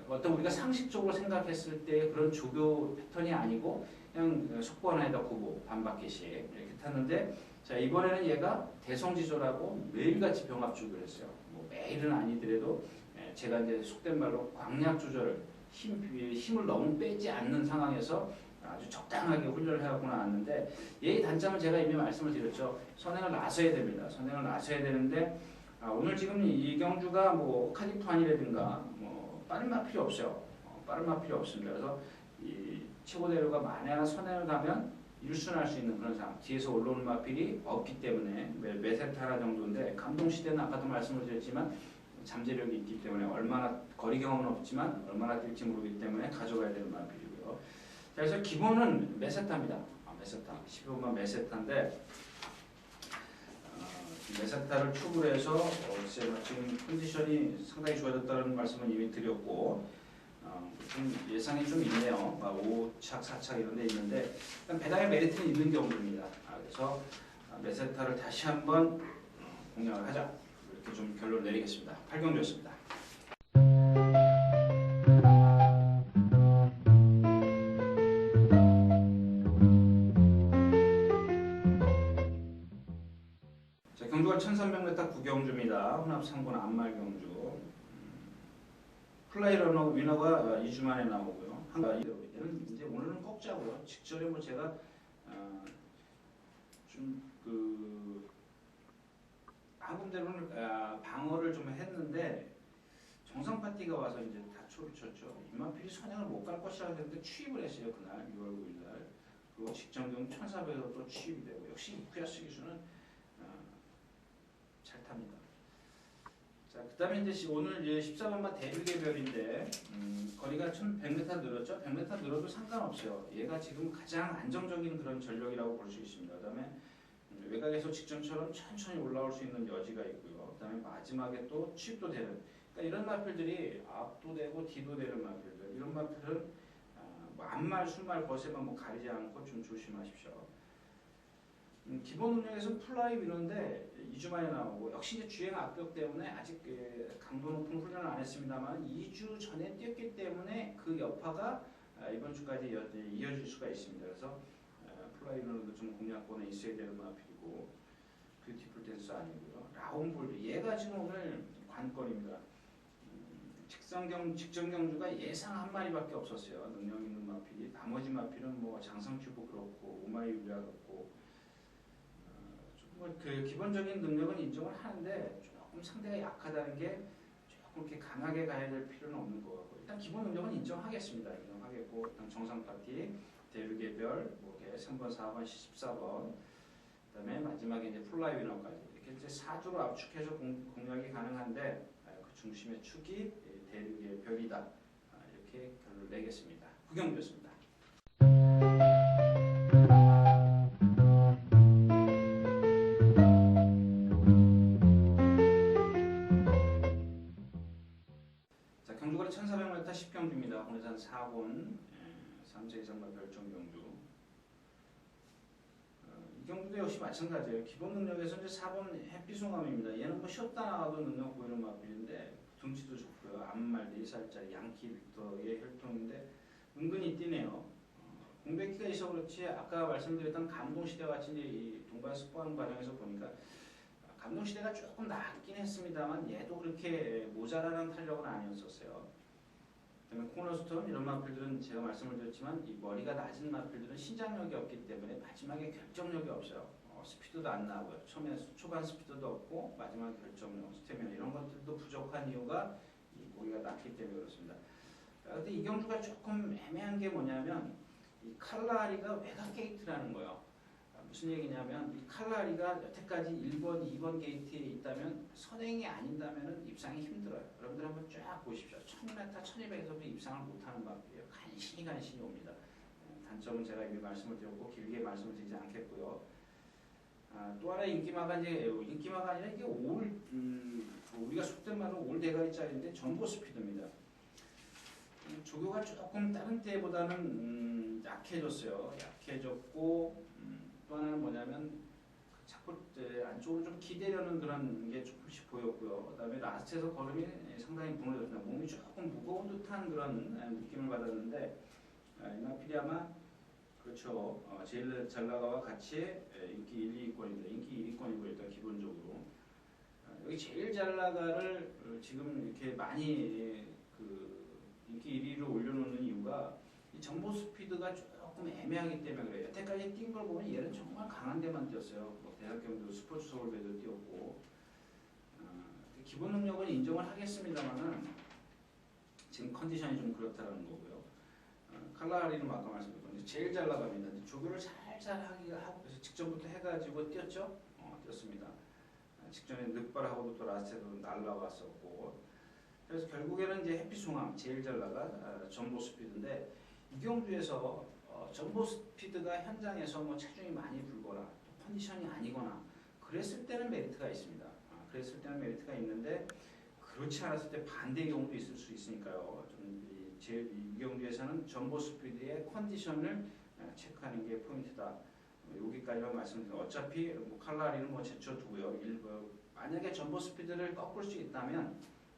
Speaker 1: 어떤 우리가 상식적으로 생각했을 때 그런 조교 패턴이 아니고 그냥 속보 하나에다 고보 반바퀴씩 이렇게 탔는데 자 이번에는 얘가 대성지조라고 매일같이 병합 조교를 했어요. 매일은 아니더라도 제가 이제 속된 말로 광약 조절 힘을 너무 빼지 않는 상황 상황에서 아주 적당하게 훈련을 해갖고 나왔는데 얘의 단점은 제가 이미 말씀을 드렸죠. 선행을 나서야 됩니다. 선행을 나서야 되는데 오늘 지금 이경주가 뭐 카디프안이라든가 뭐 빠른 맛 필요 없어요. 빠른 맛 필요 없습니다. 그래서 이 최고 대류가 만에 하나 선행을 가면 일순할 수 있는 그런 상황. 뒤에서 올라오는 마필이 없기 때문에 메세타라 정도인데 감동시대는 아까도 말씀을 드렸지만 잠재력이 있기 때문에 얼마나 거리 경험은 없지만 얼마나 뛸지 모르기 때문에 가져가야 되는 마필이고요. 그래서 기본은 메세타입니다. 메세타 15번 메세타인데 메세타를 축으로 해서 제가 지금 컨디션이 상당히 좋아졌다는 말씀은 이미 드렸고 좀 예상이 좀 있네요. 5착, 4착 이런 데 있는데 배당의 메리트는 있는 경우입니다. 그래서 메세타를 다시 한번 공략을 하자. 이렇게 좀 결론을 내리겠습니다. 8경주였습니다. 자, 경주가 1300m 구경주입니다. 혼합 3군 안말경주. 플라이 러너 위너가 2주 만에 나오고요. 얘는 이제 오늘은 꺾자고요. 직전에 뭐 제가 좀 그 한군데로는 방어를 좀 했는데 정상 파티가 와서 이제 다 초를 쳤죠. 이만필이 선행을 못 갈 것이라고 했는데 취입을 했어요. 그날 6월 9일 날. 그리고 직전 경기 1400에서 또 취입이 되고 역시 이쿠야스 기수는 잘 탑니다. 자, 그 다음에 이제 오늘 14번만 대륙의별인데 거리가 1100m 늘었죠. 100m 늘어도 상관없어요. 얘가 지금 가장 안정적인 그런 전력이라고 볼 수 있습니다. 그 다음에 외곽에서 직전처럼 천천히 올라올 수 있는 여지가 있고요. 그 다음에 마지막에 또 취입도 되는, 그러니까 이런 마필들이 앞도 되고 뒤도 되는 마필들, 이런 마필은 뭐 앞말, 순말, 거세만 뭐 가리지 않고 좀 조심하십시오. 기본 운영에서는 플라이 위너인데 2주 만에 나오고 역시 이제 주행 압력 때문에 아직 강도 높은 훈련을 안 했습니다만 2주 전에 뛰었기 때문에 그 여파가 이번 주까지 이어질 수가 있습니다. 그래서 플라이 위너도 좀 공략권에 있어야 되는 마필이고 뷰티풀 댄스 아니고요. 라운볼드 얘가 지금 오늘 관건입니다. 직전 경주가 예상 한 마리밖에 없었어요. 능력 있는 마필이. 나머지 마필은 뭐 장성큐브 그렇고 오마이 유리아 그렇고 그 기본적인 능력은 인정을 하는데 조금 상대가 약하다는 게 조금 이렇게 강하게 가야 될 필요는 없는 것 같고 일단 기본 능력은 인정하겠습니다. 인정하겠고 일단 정상 파티, 대륙의 별, 뭐 3번, 4번, 14번, 그다음에 마지막에 이제 플라이 위너까지 이렇게 이제 4주로 압축해서 공략이 가능한데 그 중심의 축이 대륙의 별이다. 이렇게 결론을 내겠습니다. 구경주였습니다. 경주거리 1400m 10경주입니다. 홍해산 4군 3세 이상마 별정경주. 이 경주도 역시 마찬가지예요. 기본 능력에서 이제 4번 햇빛송암입니다. 얘는 뭐 쉬었다 나와도 능력 보이는 마필인데 등치도 좋고요. 앞말들이 살짝 양키 빅터의 혈통인데 은근히 뛰네요. 공백기가 있어 그렇지 아까 말씀드렸던 감동시대 같이 이제 이 동반 스포하는 과정에서 보니까 감동시대가 조금 낫긴 했습니다만 얘도 그렇게 모자라는 탄력은 아니었었어요. 그다음에 코너스톤 이런 마필들은 제가 말씀을 드렸지만 이 머리가 낮은 마필들은 신장력이 없기 때문에 마지막에 결정력이 없어요. 스피드도 안 나오고요. 처음에 초반 스피드도 없고 마지막 결정력, 스태미나 이런 것들도 부족한 이유가 이 머리가 낮기 때문에 그렇습니다. 근데 이 경주가 조금 애매한 게 뭐냐면 이 칼라리가 외곽 게이트라는 거예요. 무슨 얘기냐면 이 칼라리가 여태까지 1번, 2번 게이트에 있다면 선행이 아닌다면 입상이 힘들어요. 여러분들 한번 쫙 보십시오. 1000m, 1200에서도 입상을 못하는 마필이에요. 간신히 옵니다. 단점은 제가 이미 말씀을 드렸고 길게 말씀을 드리지 않겠고요. 또 하나 인기마가 아니라 이게 우리가 속된 말로 올 대가리짜리인데 전보 스피드입니다. 조교가 조금 다른 때보다는 약해졌어요. 약해졌고 또 하나는 뭐냐면 자꾸 안쪽으로 좀 기대려는 그런 게 조금씩 보였고요. 그다음에 라스트에서 걸음이 상당히 무너졌습니다. 몸이 조금 무거운 듯한 그런 느낌을 받았는데 이마필이 아마 그렇죠. 제일 잘 나가와 같이 인기 1, 2위권입니다. 인기 1위권이고 일단 기본적으로 여기 제일 잘 나가를 지금 이렇게 많이 그 인기 1위로 올려놓는 이유가 이 정보 스피드가 조금 애매하기 때문에 그래요. 여태까지 뛴 걸 보면 얘는 정말 강한 데만 뛰었어요. 뭐 대학경도 스포츠 서울배도 뛰었고 기본 능력은 인정을 하겠습니다만은 지금 컨디션이 좀 그렇다는 거고요. 칼라리는 아까 말씀드렸는데 제일 잘 나갑니다. 조교를 살살 하기가 하고 그래서 직전부터 해가지고 뛰었죠. 뛰었습니다. 직전에 늑발하고도 또 라스트에도 날라왔었고 그래서 결국에는 이제 해피송함 제일 잘 나가 전보 스피드인데 이 경주에서 전보 스피드가 현장에서 뭐 체중이 많이 불거나 또 컨디션이 아니거나 그랬을 때는 메리트가 있습니다. 그랬을 때는 메리트가 있는데 그렇지 않았을 때 반대의 경우도 있을 수 있으니까요. 이 경주에서는 전보 스피드의 컨디션을 체크하는 게 포인트다. 여기까지만 말씀드리면 어차피 뭐 칼라리는 뭐 제쳐두고요. 만약에 전보 스피드를 꺾을 수 있다면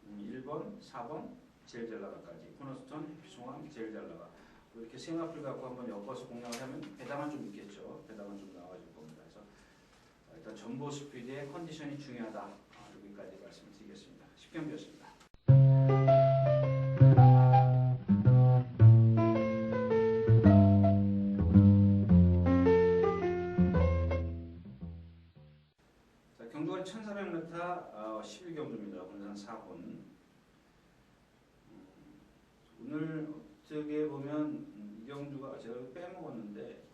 Speaker 1: 1번, 4번 제일 잘 나가까지 코너스턴, 해피송함 제일 잘 나가. 이렇게 생각을 갖고 한번 엮어서 공략을 하면 배당은 좀 있겠죠. 배당은 좀 나와질 겁니다. 그래서 일단 전보 스피드의 컨디션이 중요하다. 여기까지 말씀을 드리겠습니다. 10경기였습니다. 자, 경주가 1400m 11경주입니다. 군산 4분. 오늘 어떻게 보면 이경주가 제가 빼먹었는데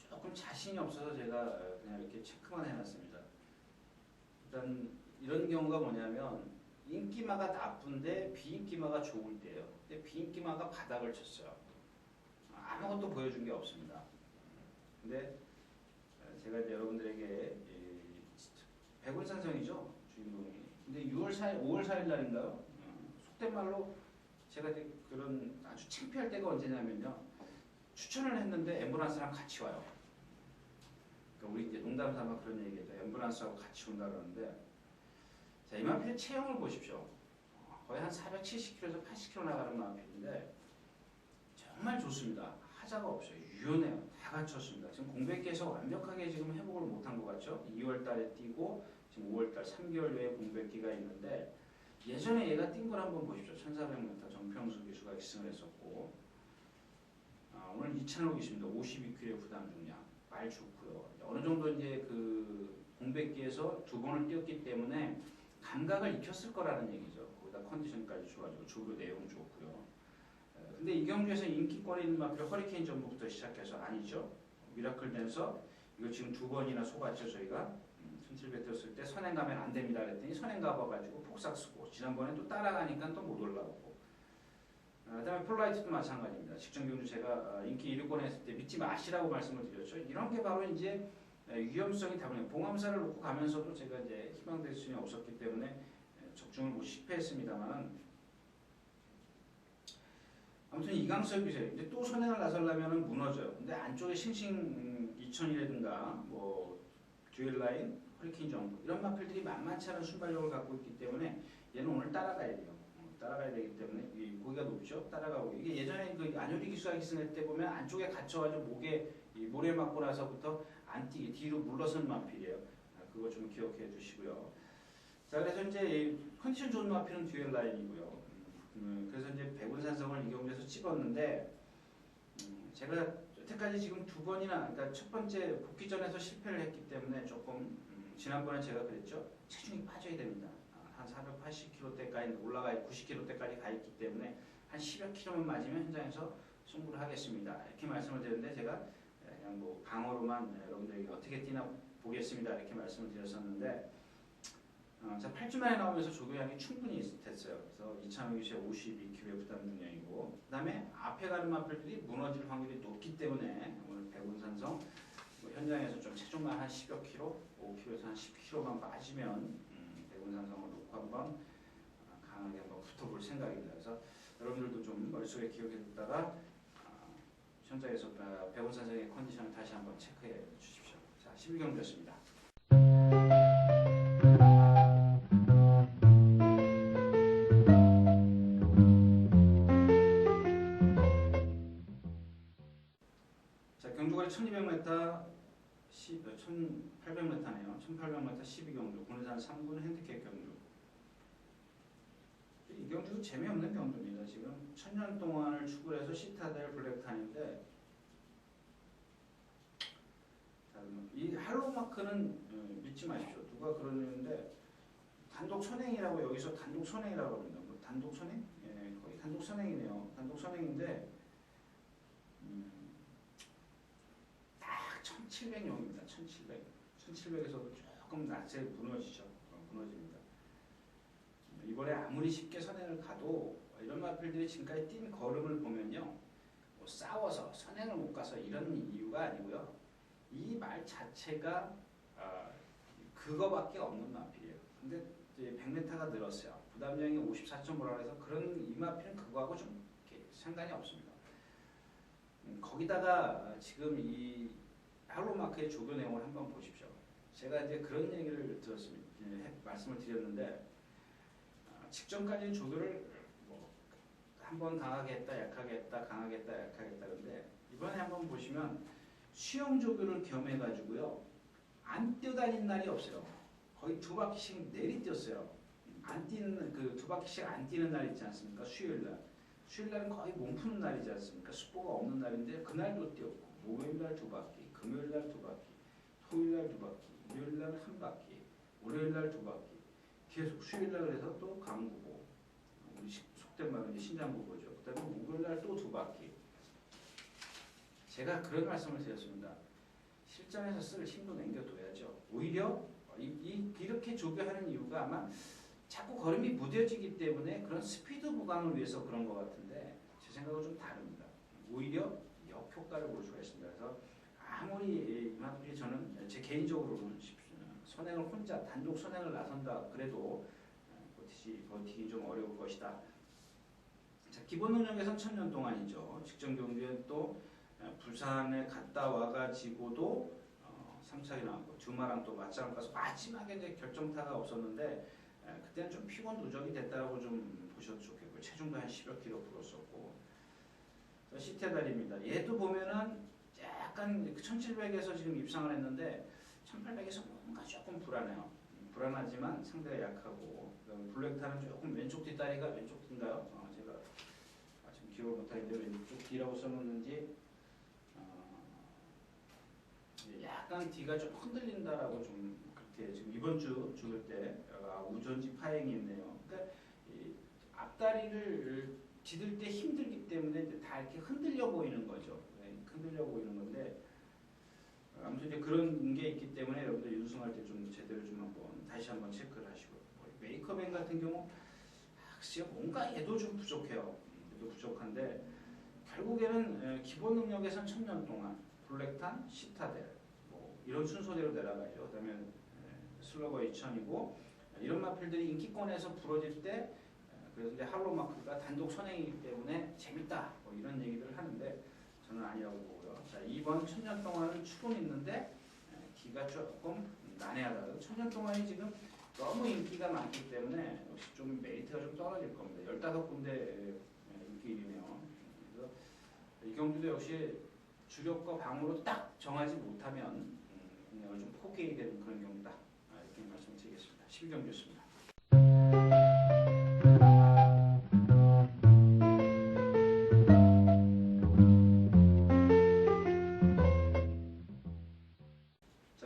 Speaker 1: 조금 자신이 없어서 제가 그냥 이렇게 체크만 해놨습니다. 일단 이런 경우가 뭐냐면 인기마가 나쁜데 비인기마가 좋을 때예요. 근데 비인기마가 바닥을 쳤어요. 아무것도 보여준 게 없습니다. 근데 제가 이제 여러분들에게 백운산성이죠 주인공이. 근데 5월 4일 날인가요? 속된 말로 제가 그런 아주 창피할 때가 언제냐면요. 추천을 했는데 앰뷸런스랑 같이 와요. 그러니까 우리 이제 농담 삼아 그런 얘기죠. 앰뷸런스하고 같이 온다 그러는데 자, 이 마필의 체형을 보십시오. 거의 한 470km에서 80km 나가는 마필인데 정말 좋습니다. 하자가 없어요. 유연해요. 다 갖췄습니다. 지금 공백기에서 완벽하게 지금 회복을 못한 것 같죠. 2월 달에 뛰고 지금 5월 달 3개월 외에 공백기가 있는데 예전에 얘가 뛴 걸 한번 보십시오. 1400m 정평수 기수가 기승을 했었고 오늘 이찬호 기수입니다. 52kg 부담 중량 말 좋고요. 어느 정도 이제 그 공백기에서 2번을 뛰었기 때문에 감각을 익혔을 거라는 얘기죠. 거기다 컨디션까지 좋아지고 조교 내용 좋고요. 근데 이 경주에서 인기권에 있는 마필 허리케인 점부부터 시작해서 아니죠. 미라클 댄서 이거 지금 2번이나 속았죠. 저희가 1700 뛰었을 때 선행 가면 안 됩니다 그랬더니 선행 가봐가지고 폭삭 쓰고 지난번에 또 따라가니까 또 못 올라오고 그다음에 폴라이트도 마찬가지입니다. 직전 경주 제가 인기 1위권에 했을 때 믿지 마시라고 말씀을 드렸죠. 이런 게 바로 이제 위험성이 다분해요. 봉암사를 놓고 가면서도 제가 이제 희망될 수는 없었기 때문에 적중을 못 실패했습니다만 아무튼 이강석 기세 이제 또 선행을 나서려면 무너져요. 근데 안쪽에 싱싱 2000이라든가 뭐 듀얼 라인, 허리케인 점프 이런 마필들이 만만치 않은 순발력을 갖고 있기 때문에 얘는 오늘 따라가야 돼요. 따라가야 되기 때문에 이 고기가 높죠. 따라가고 이게 예전에 그 안효리 기수가 기승할 때 보면 안쪽에 갇혀가지고 목에 이 모래 맞고 나서부터 안 뛰게 뒤로 물러선 마필이에요. 그거 좀 기억해 두시고요. 자 그래서 이제 컨디션 좋은 마필은 듀얼 라인이고요. 그래서 이제 백운산성을 이 경주에서 찍었는데 제가 여태까지 지금 2번이나 그러니까 첫 번째 복귀전에서 실패를 했기 때문에 조금 지난번에 제가 그랬죠. 체중이 빠져야 됩니다. 한 480kg대까지 올라가 90kg대까지 가 있기 때문에 한 10여 킬로만 맞으면 현장에서 승부를 하겠습니다. 이렇게 말씀을 드렸는데 제가 그냥 뭐 방어로만 여러분들에게 어떻게 뛰나 보겠습니다. 이렇게 말씀을 드렸었는데 자 8주 만에 나오면서 조교량이 충분히 됐어요. 그래서 이찬호 기수의 52kg 부담 중량이고 그 다음에 앞에 가는 마필들이 무너질 확률이 높기 때문에 오늘 백운산성 뭐 현장에서 좀 체중만 한 10여 킬로, 5kg에서 한 10kg만 빠지면 백운산성을 놓고 한번 강하게 한번 붙어볼 생각입니다. 그래서 여러분들도 좀 머릿속에 기억해 두다가 현장에서 백운산성의 컨디션을 다시 한번 체크해 주십시오. 자 11경기였습니다. 경주거리 1200m, 1800m네요. 1800m 12경주, 군산 3군 핸디캡 경주. 이 경주도 재미없는 경주입니다. 지금 1000년 동안을 추구해서 시타델 블랙탄인데, 이 할로마크는 믿지 마십시오. 누가 그러는데 단독 선행이라고, 여기서 단독 선행이라고 합니다. 뭐 단독 선행? 예, 거의 단독 선행이네요. 단독 선행인데 딱 1700용입니다. 1700. 1700에서도 조금 낮에 무너지죠. 무너집니다. 이번에 아무리 쉽게 선행을 가도 이런 마필들이 지금까지 뛴 걸음을 보면요, 뭐 싸워서 선행을 못 가서 이런 이유가 아니고요. 이 말 자체가 그거밖에 없는 마필이에요. 근데 이제 100m가 늘었어요. 부담량이 54.5라 해서 그런 이 마필은 그거하고 좀 상관이 없습니다. 거기다가 지금 이 할로마크의 조교 내용을 한번 보십시오. 제가 이제 그런 얘기를 들었습니다. 말씀을 드렸는데, 직전까지는 조교를 뭐 한번 강하게 했다, 약하게 했다, 강하게 했다, 약하게 했다. 그런데 이번에 한번 보시면 수영 조교를 겸해가지고요, 안 뛰어다닌 날이 없어요. 거의 2바퀴씩 내리 뛰었어요. 안 뛰는, 그 2바퀴씩 안 뛰는 날 있지 않습니까? 수요일 날. 수요일 날은 거의 몸 푸는 날이지 않습니까? 숙보가 없는 날인데 그날도 뛰었고, 목요일 날 2바퀴, 금요일 날 2바퀴, 토요일 날 2바퀴, 일요일 날 1바퀴, 월요일 날 2바퀴, 계속 수요일 날 그래서 또 강구보, 우리 속된 말로 이제 신장구보죠. 그다음에 목요일 날 또 2바퀴. 제가 그런 말씀을 드렸습니다. 실전에서 쓸 힘도 남겨둬야죠. 오히려 이렇게 조교하는 이유가 아마 자꾸 걸음이 무뎌지기 때문에 그런 스피드 보강을 위해서 그런 것 같은데, 제 생각은 좀 다릅니다. 오히려 역효과를 볼 수가 있습니다. 그래서 아무리 이만큼 저는 제 개인적으로는 선행을 혼자 단독 선행을 나선다 그래도 버티기 좀 어려울 것이다. 자, 기본 능력에선 1000년 동안이죠. 직전 경주에 또 부산에 갔다 와가지고도 3차이 나왔고, 주마랑 또 맞짱을 가서 마지막에 이제 결정타가 없었는데, 그때는 좀 피곤 누적이 됐다라고 좀 보셔도 좋겠고요. 체중도 한 10여 킬로 불었었고. 시테달입니다. 얘도 보면은 약간 1700에서 지금 입상을 했는데 1800에서 뭔가 조금 불안해요. 불안하지만 상대가 약하고, 블랙탄은 조금 왼쪽 뒷다리가 왼쪽 뒤인가요? 제가 지금 기억을 못하겠는데 왼쪽 뒤라고 써놓는지 약간 뒤가 좀 흔들린다라고 좀 그렇게 지금 이번 주 죽을 때 우전지 파행이 있네요. 그러니까 이 앞다리를 디딜 때 힘들기 때문에 이제 다 이렇게 흔들려 보이는 거죠. 흔들려 보이는 건데, 아무튼 이제 그런 게 있기 때문에 여러분들 윤승할 때 좀 제대로 좀 한번 다시 한번 체크를 하시고, 메이커밴 같은 경우 확실히 뭔가 얘도 좀 부족해요. 얘도 부족한데 결국에는 기본 능력에선 1000년 동안 블랙탄, 시타델 뭐 이런 순서대로 내려가죠. 그다음에 슬러거 2000이고, 이런 마필들이 인기권에서 부러질 때 그래서 이제 할로마크가 단독 선행이기 때문에 재밌다 뭐 이런 얘기를 하는데, 저는 아니라고 보고요. 자, 이번 1000년 동안은 축은 있는데 기가 조금 난해하다. 1000년 동안이 지금 너무 인기가 많기 때문에 역시 좀 메리트가 좀 떨어질 겁니다. 15군데 인기이네요. 그래서 이 경주도 역시 주력과 방으로 딱 정하지 못하면 그냥 좀 포기해야 되는 그런 경우다. 이렇게 말씀드리겠습니다. 12경주였습니다.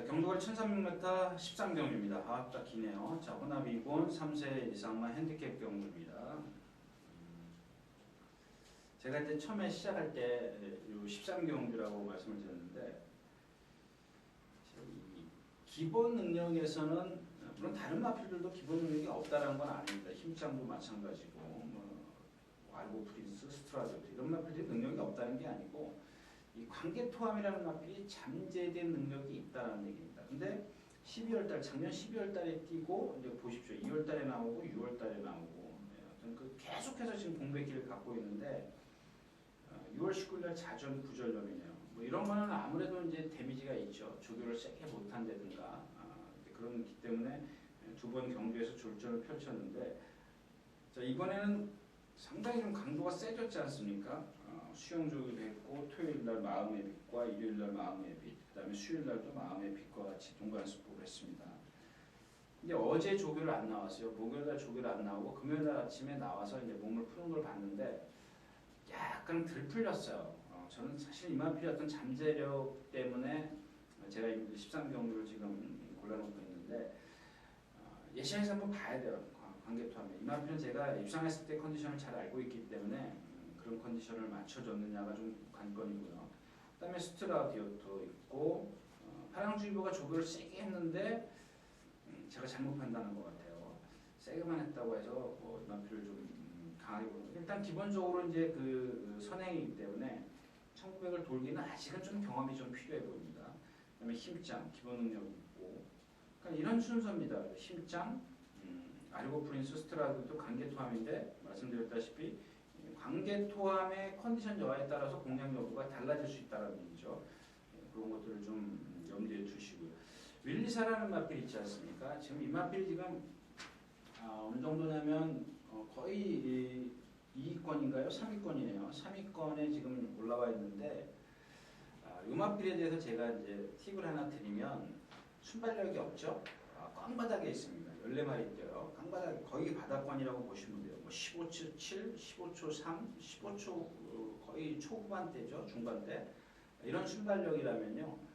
Speaker 1: 경도거리 1300m 13경주입니다. 딱 기네요. 자, 혼합이곤 3세 이상만 핸디캡 경주입니다. 제가 이제 처음에 시작할 때 13경주라고 말씀을 드렸는데, 기본 능력에서는 물론 다른 마필들도 기본 능력이 없다는 건 아닙니다. 힘장도 마찬가지고, 알고 프린스, 스트라조트 이런 마필들이 능력이 없다는 게 아니고, 이 관계토함이라는 마필이 잠재된 능력이 있다는 얘기입니다. 근데 12월달, 작년 12월달에 뛰고, 이제 보십시오. 2월달에 나오고 6월달에 나오고, 그 계속해서 지금 공백기를 갖고 있는데, 6월 19일날 자전 구절염이네요. 뭐 이런 거는 아무래도 이제 데미지가 있죠. 조교를 세게 못한다든가 그렇기 때문에 두 번 경주에서 졸전을 펼쳤는데, 자, 이번에는 상당히 좀 강도가 세졌지 않습니까? 수영 조교도 했고, 토요일날 마음의 빛과 일요일날 마음의 빛, 그 다음에 수요일날도 마음의 빛과 같이 동반 수복을 했습니다. 근데 어제 조교를 안 나왔어요. 목요일날 조교를 안 나오고 금요일날 아침에 나와서 이제 몸을 푸는 걸 봤는데 약간 덜 풀렸어요. 저는 사실 이만필이 어떤 잠재력 때문에 제가 13경주를 지금 골라놓고 있는데 예시에서 한번 봐야 돼요. 관계토하면 이만필은 제가 입상했을 때 컨디션을 잘 알고 있기 때문에 그런 컨디션을 맞춰줬느냐가 좀 관건이고요. 그다음에 스트라디오도 있고 파랑주의보가 조교를 세게 했는데 제가 잘못 판단한 것 같아요. 세게만 했다고 해서 뭐 이만필을 좀 강하게 보는. 일단 기본적으로 이제 그 선행이기 때문에 1900을 돌기는 아직은 좀 경험이 좀 필요해 보입니다. 그다음에 힘장, 기본 능력 있고, 그러니까 이런 순서입니다. 힘장, 아리고 프린스, 스트라드도 관계토함인데 말씀드렸다시피 관계토함의 컨디션 여하에 따라서 공략 여부가 달라질 수 있다는 얘기죠. 그런 것들을 좀 염두에 두시고요. 윌리사라는 마필 있지 않습니까? 지금 이 마필이 지금 어느 정도냐면 거의 2위권인가요? 3위권이네요. 3위권에 지금 올라와 있는데 이 마필에 대해서 제가 이제 팁을 하나 드리면 순발력이 없죠. 꽝바닥에 있습니다. 14마리 뛰어요. 꽝바닥 거의 바닥권이라고 보시면 돼요. 뭐 15초 7, 15초 3, 15초 거의 초반대죠. 중반대. 이런 순발력이라면요.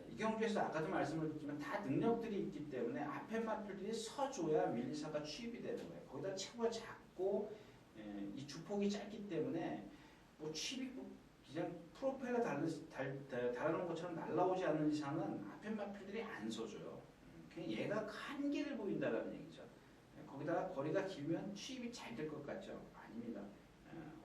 Speaker 1: 이 경주에서 아까도 말씀을 드렸지만 다 능력들이 있기 때문에 앞에 마필들이 서줘야 윌리사가 취입이 되는 거예요. 거기다 체구가 작고 이 주폭이 짧기 때문에 뭐 취입이 그냥 프로펠러 달아놓은 것처럼 날라오지 않는 이상은 앞에 마필들이 안 서줘요. 그냥 얘가 한계를 보인다는 얘기죠. 거기다가 거리가 길면 취입이 잘 될 것 같죠? 아닙니다.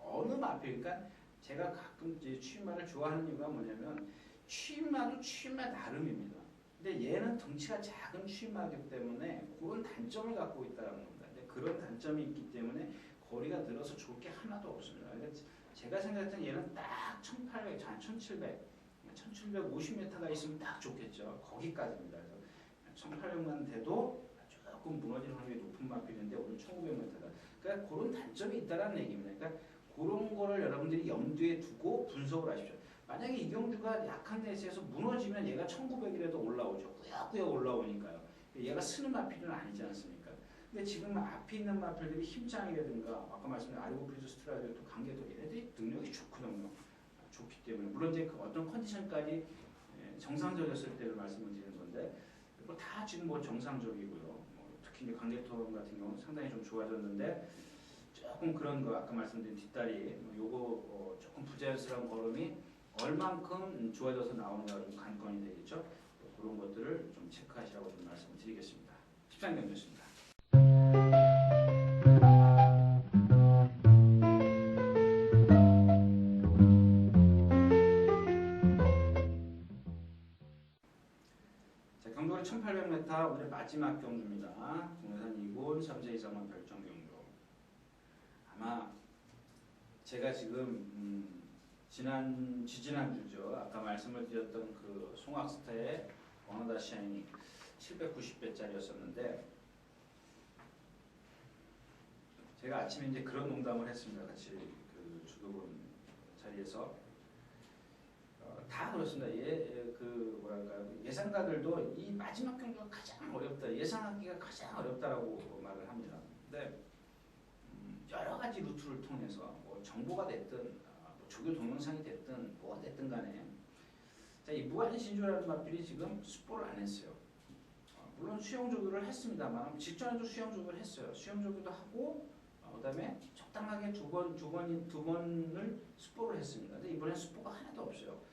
Speaker 1: 어느 마필, 그러니까 제가 가끔 이제 취입마를 좋아하는 이유가 뭐냐면 취입마도 취입마 나름입니다. 근데 얘는 덩치가 작은 취입마이기 때문에 그런 단점을 갖고 있다는 겁니다. 근데 그런 단점이 있기 때문에 거리가 늘어서 좋을 게 하나도 없습니다. 그러니까 제가 생각했던 얘는 딱 1800, 1700, 1750m가 있으면 딱 좋겠죠. 거기까지입니다. 그래서 1800만 돼도 조금 무너질 확률이 높은 마필인데 오늘 1900m다. 그러니까 그런 단점이 있다는 얘기입니다. 그러니까 그런 거를 여러분들이 염두에 두고 분석을 하십시오. 만약에 이경주가 약한 레이스에서 무너지면 얘가 1900이라도 올라오죠. 꾸역꾸역 올라오니까요. 얘가 쓰는 마필은 아니지 않습니까? 근데 지금 앞에 있는 마필들이 힘장이라든가 아까 말씀드린 아리고프리즈 스트라디오도 관계도 얘네들이 능력이 좋거든요. 좋기 때문에 물론 이제 그 어떤 컨디션까지 정상적이었을 때를 말씀을 드리는 건데 뭐 다 지금 뭐 정상적이고요. 뭐 특히 이제 관계토 같은 경우는 상당히 좀 좋아졌는데 조금 그런 거 아까 말씀드린 뒷다리 요거 조금 부자연스러운 걸음이 얼만큼 좋아져서 나오는가 좀 관건이 되겠죠. 그런 것들을 좀 체크하시라고 좀 말씀을 드리겠습니다. 13경주였습니다. 자, 경주는 1800m 오늘의 마지막 경주입니다. 동해산 2군 3세 이상만 별정 경주. 아마 제가 지금 지지난주죠. 아까 말씀을 드렸던 그 송악스타의 어나다 샤이닝 790배짜리였었는데 제가 아침에 이제 그런 농담을 했습니다. 같이 그 주도본 자리에서 다 그렇습니다. 그 뭐랄까요, 예상가들도 이 마지막 경주가 가장 어렵다, 예상하기가 가장 어렵다라고 말을 합니다. 근데 여러 가지 루트를 통해서 뭐 정보가 됐든 조교 동영상이 됐든 뭐가 됐든 간에 자, 이 무한신주라는 마필이 지금 스포를 안 했어요. 물론 수영 조교를 했습니다만 직전에도 수영 조교를 했어요. 수영 조교도 하고 그다음에 적당하게 두 번을 스포를 했습니다. 근데 이번엔 스포가 하나도 없어요.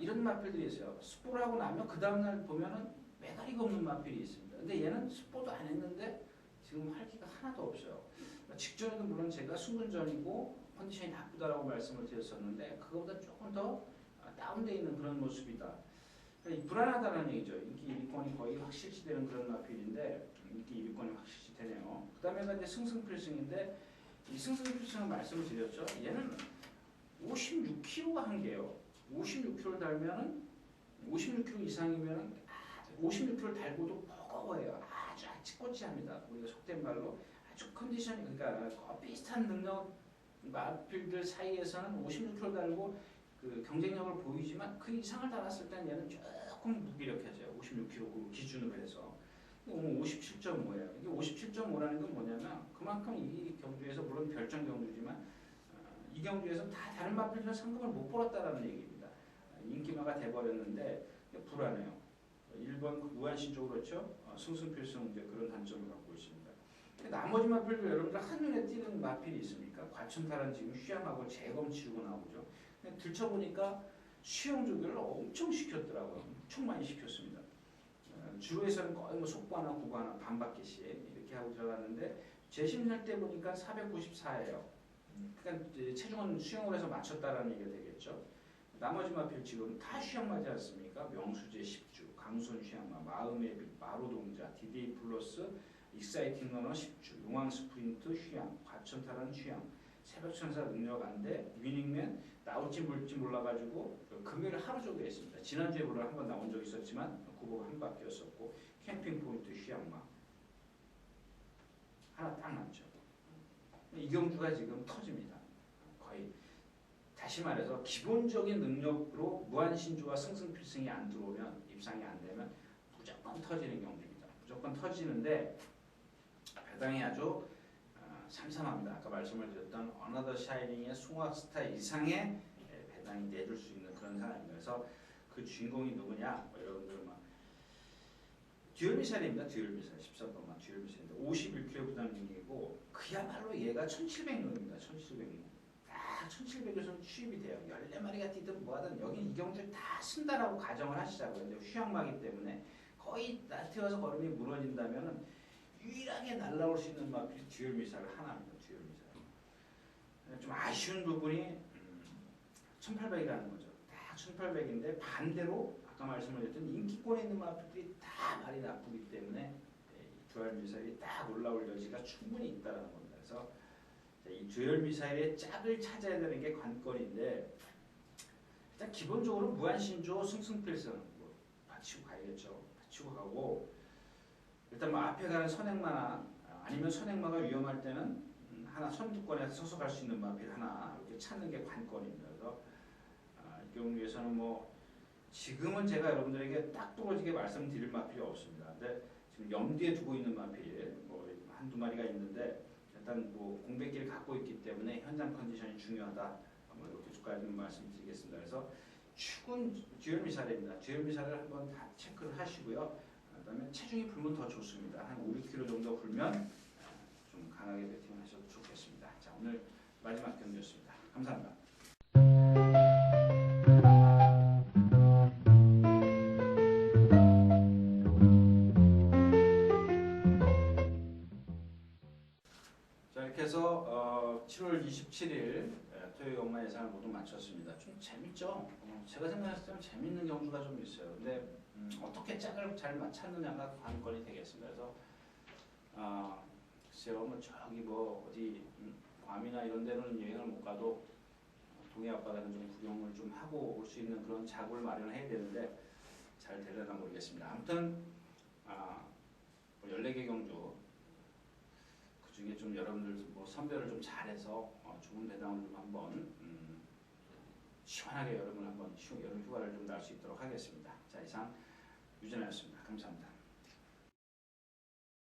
Speaker 1: 이런 마필들이 있어요. 스포를 하고 나면 그 다음날 보면은 메가리가 없는 마필이 있습니다. 근데 얘는 스포도 안 했는데 지금 활기가 하나도 없어요. 직전에도 물론 제가 승분전이고 컨디션이 나쁘다라고 말씀을 드렸었는데 그거보다 조금 더 다운되어 있는 그런 모습이다. 그러니까 불안하다는 얘기죠. 인기 1위권이 거의 확실시되는 그런 마필인데 인기 2위권이 확실시되네요. 그 다음에가 이제 승승필승인데 이 승승필승은 말씀을 드렸죠. 얘는 56kg가 한계예요. 56kg 달면은 56kg 이상이면은 56kg 달고도 버거워요. 아주 아치꼬치합니다. 우리가 속된 말로 아주 컨디션이 그러니까 비슷한 능력 마필들 사이에서는 56kg 달고 그 경쟁력을 보이지만 그 이상을 달았을 때는 얘는 조금 무기력해져요. 56kg 기준으로 해서. 오늘 57.5예요. 이게 57.5라는 건 뭐냐면 그만큼 이 경주에서 물론 별점 경주지만 이 경주에서 다 다른 마필들은 상금을 못 벌었다라는 얘기입니다. 인기마가 돼버렸는데 불안해요. 1번 무한신조 그렇죠? 승승필승 이제 그런 단점을 갖고 있습니다. 나머지 마필들 여러분들 한눈에 띄는 마필이 있습니까? 과천탈은 지금 휴양하고 재검 치르고 나오죠. 들춰보니까 수영조교를 엄청 시켰더라고요. 엄청 많이 시켰습니다. 주로에서는 거의 뭐 속과나 구과나 반바퀴씩 이렇게 하고 들어갔는데 재심할 때 보니까 494예요. 그러니까 체중은 수영을 해서 맞췄다라는 얘기가 되겠죠. 나머지 마필 지금 다 휴양마지 않습니까? 명수제 10주, 강손 휴양마, 마음의 빛, 마로동자, 디데이 플러스, 익사이팅 러너 10주, 용왕 스프린트 휴양, 과천탈은 휴양, 새벽천사 능력 안돼, 위닝맨 나올지 몰지 몰라가지고 금요일 하루 정도 했습니다. 지난주에 물론 한번 나온 적 있었지만 구보가 한 바퀴였었고 캠핑 포인트 휴양마 하나 딱 남죠. 이경주가 지금 터집니다. 거의 다시 말해서 기본적인 능력으로 무한신조와 승승필승이 안 들어오면 입상이 안 되면 무조건 터지는 경주입니다. 무조건 터지는데 배당이 아주 삼삼합니다. 아까 말씀을 드렸던 어너더 샤이닝의 숭악스타 이상의 배당이 내줄 수 있는 그런 사람입니다. 그래서 그 주인공이 누구냐? 뭐 여러분들 막 듀얼미사일입니다. 듀얼미사일 14번만 듀얼미사일인데 51kg 부담 능력이고 그야말로 얘가 1700룡입니다. 1700룡. 딱 1700에서 취입이 돼요. 14마리가 뛰든 뭐하든 여기 이경주 다 쓴다라고 가정을 하시자고요. 근데 휴양마기 때문에 거의 나태워서 걸음이 무너진다면은 유일하게 날라올 수 있는 마필이 듀얼미사일 하나입니다. 듀얼미사일. 좀 아쉬운 부분이 1800이라는 거죠. 딱 1800인데 반대로 아까 말씀을 드렸던 인기권에 있는 마필들이 다 말이 나쁘기 때문에 듀얼미사일이 딱 올라올 여지가 충분히 있다는 겁니다. 그래서 이 듀얼미사일의 짝을 찾아야 되는 게 관건인데 일단 기본적으로 무한신조 승승필승 뭐 받치고 가야겠죠. 받치고 가고 일단 뭐 앞에 가는 선행마나 아니면 선행마가 위험할 때는 하나 선두권에 서서 갈 수 있는 마필 하나 이렇게 찾는 게 관건입니다. 그래서 이 경우에서는 뭐 지금은 제가 여러분들에게 딱 부러지게 말씀드릴 마필이 없습니다. 근데 지금 염두에 두고 있는 마필 뭐 한두 마리가 있는데 일단 뭐 공백기를 갖고 있기 때문에 현장 컨디션이 중요하다. 뭐 이렇게 두까지 말씀드리겠습니다. 그래서 축은 듀얼미사일입니다. 듀얼미사일을 한번 다 체크를 하시고요. 그다음에 체중이 불면 더 좋습니다. 한 5, 6kg 정도 불면 좀 강하게 배팅을 하셔도 좋겠습니다. 자, 오늘 마지막 경기였습니다. 감사합니다. 자, 이렇게 해서 7월 27일 토요일 엄마 예상을 모두 마쳤습니다. 좀 재밌죠? 제가 생각했을 때는 재밌는 경주가 좀 있어요. 근데 어떻게 짝을 잘 찾느냐가 관건이 되겠습니다. 그래서 글쎄요, 뭐 저기 뭐 어디 괌이나 이런 데는 여행을 못 가도 동해 앞바다는 좀 구경을 좀 하고 올 수 있는 그런 자구를 마련해야 되는데 잘 되려나 모르겠습니다. 아무튼 뭐 14개 경주 그 중에 좀 여러분들 뭐 선별을 좀 잘해서 좋은 배당을 좀 한번 시원하게 여러분 한번 여름 휴가를 좀 날 수 있도록 하겠습니다. 자, 이상 유진아였습니다. 감사합니다.